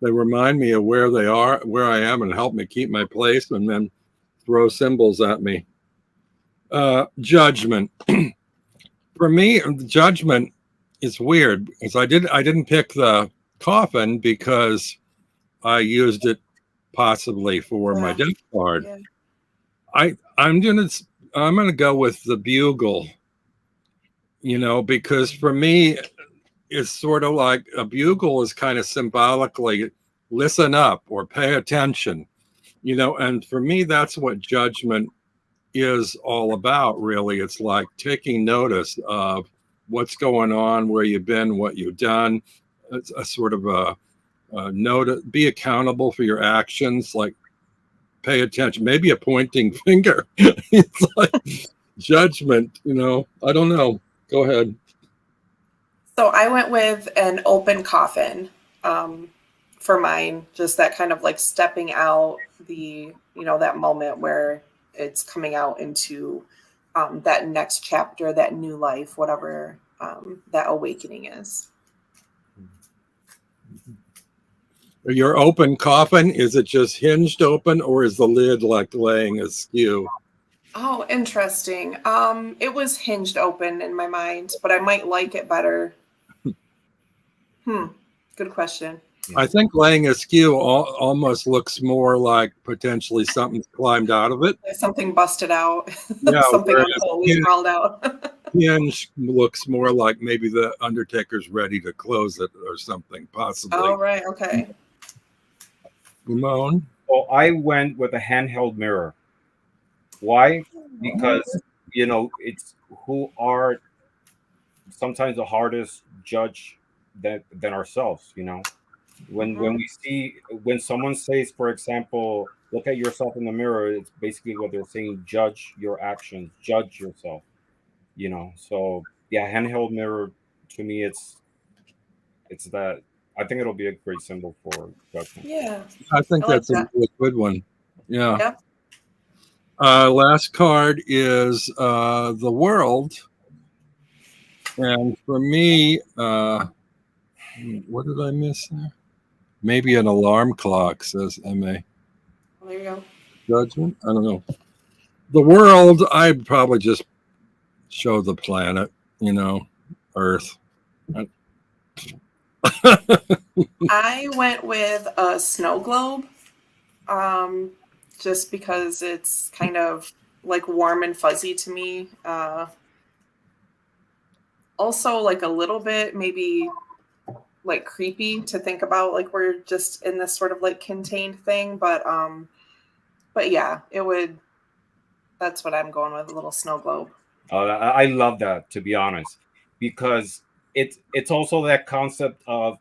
they remind me of where they are, where I am, and help me keep my place, and then throw symbols at me. Judgment. For me, judgment is weird because I didn't pick the coffin because I used it possibly for my death card. Yeah. I'm gonna go with the bugle. Because for me, it's sort of like a bugle is kind of symbolically listen up or pay attention, and for me, that's what judgment is all about, really. It's like taking notice of what's going on, where you've been, what you've done. It's a sort of a note, be accountable for your actions, like pay attention, maybe a pointing finger. It's like judgment, I don't know. Go ahead. So I went with an open coffin for mine, just that kind of like stepping out that moment where it's coming out into that next chapter, that new life, whatever that awakening is. Your open coffin, is it just hinged open, or is the lid like laying askew? Oh, interesting. It was hinged open in my mind, but I might like it better. Good question. I think laying askew almost looks more like potentially something's climbed out of it. Something busted out. Yeah, something totally crawled out. Hinge looks more like maybe the Undertaker's ready to close it or something, possibly. Oh, right. Okay. Ramon? Well, I went with a handheld mirror. Why? Because, it's who are sometimes the hardest judge than ourselves, When when someone says, for example, look at yourself in the mirror, it's basically what they're saying, judge your actions, judge yourself, So yeah, handheld mirror, to me, it's that. I think it'll be a great symbol for judgment. Yeah. I think that's a really good one. Yeah. Yep. Last card is the world. And for me, what did I miss there? Maybe an alarm clock, says M.A. Well, there you go. Judgment? I don't know. The world, I'd probably just show the planet, Earth. I went with a snow globe, just because it's kind of like warm and fuzzy to me. Also, like a little bit maybe like creepy to think about, like we're just in this sort of like contained thing, but yeah, it would. That's what I'm going with, a little snow globe. I love that, to be honest, because it's also that concept of,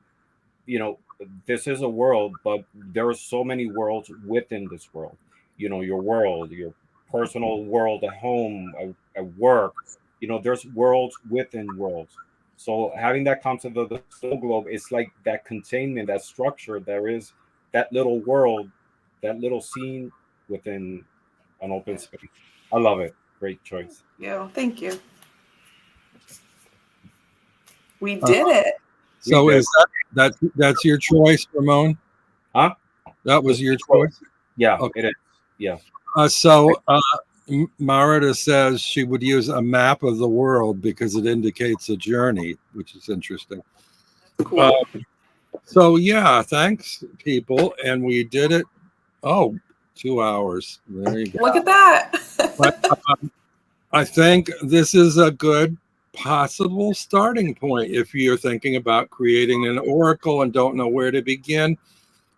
this is a world, but there are so many worlds within this world. Your world, your personal world at home, at work. There's worlds within worlds. So having that concept of the snow globe, it's like that containment, that structure. There is that little world, that little scene within an open space. I love it. Great choice. Yeah, thank you. We did it. So is that's your choice, Ramon? Huh? That was your choice? Yeah, okay. It is. Yeah. Marita says she would use a map of the world because it indicates a journey, which is interesting. Cool. So yeah, thanks, people. And we did it. 2 hours. There you go. Look at that. I think this is a good possible starting point if you're thinking about creating an oracle and don't know where to begin.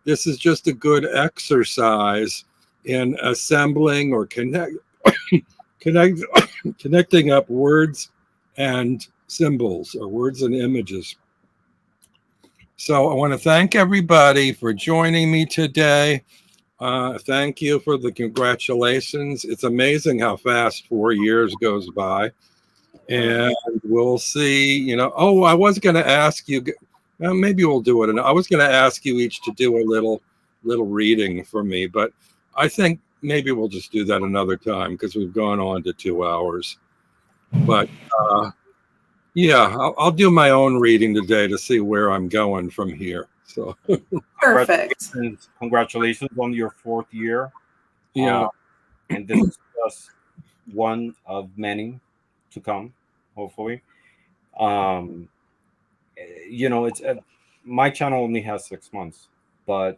This is just a good exercise in assembling or connecting up words and symbols or words and images. So I want to thank everybody for joining me today. Thank you for the congratulations. It's amazing how fast 4 years goes by. And we'll see, you know, oh, I was going to ask you, well, maybe we'll do it. And I was going to ask you each to do a little reading for me, but I think maybe we'll just do that another time because we've gone on to 2 hours. But yeah, I'll do my own reading today to see where I'm going from here. So Perfect. Congratulations on your 4th year. Yeah. And this is just one of many to come, hopefully. You know, it's my channel only has 6 months, but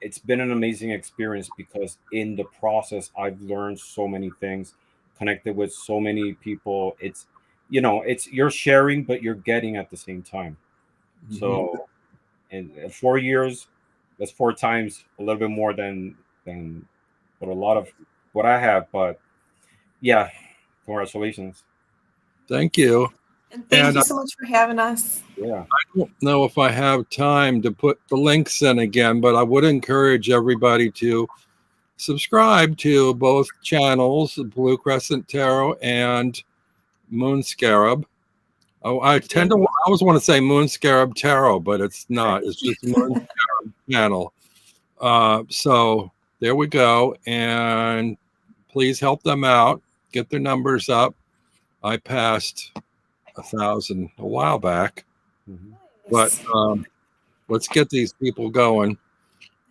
it's been an amazing experience because in the process I've learned so many things, connected with so many people. It's, you know, it's you're sharing but you're getting at the same time. Mm-hmm. So in 4 years, that's 4 times a little bit more than what a lot of what I have. But yeah, congratulations. Thank you. And thank you so much for having us. Yeah. I don't know if I have time to put the links in again, but I would encourage everybody to subscribe to both channels, Blue Crescent Tarot and Moon Scarab. Oh, I always want to say Moon Scarab Tarot, but it's not. It's just Moon Scarab channel. So there we go. And please help them out. Get their numbers up. I passed 1,000 a while back. Mm-hmm. But let's get these people going.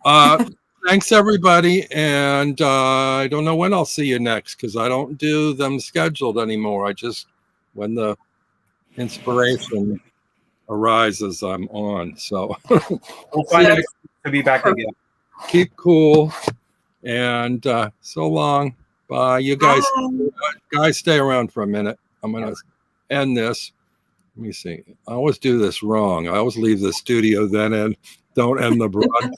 Thanks, everybody. And I don't know when I'll see you next because I don't do them scheduled anymore. I just, when the inspiration arises, I'm on. So we'll find it to be back again. Keep cool. And so long. Bye. You guys stay around for a minute. I'm going to end this. Let me see. I always do this wrong. I always leave the studio then and don't end the broadcast.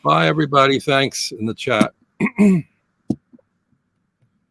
Bye, everybody. Thanks in the chat.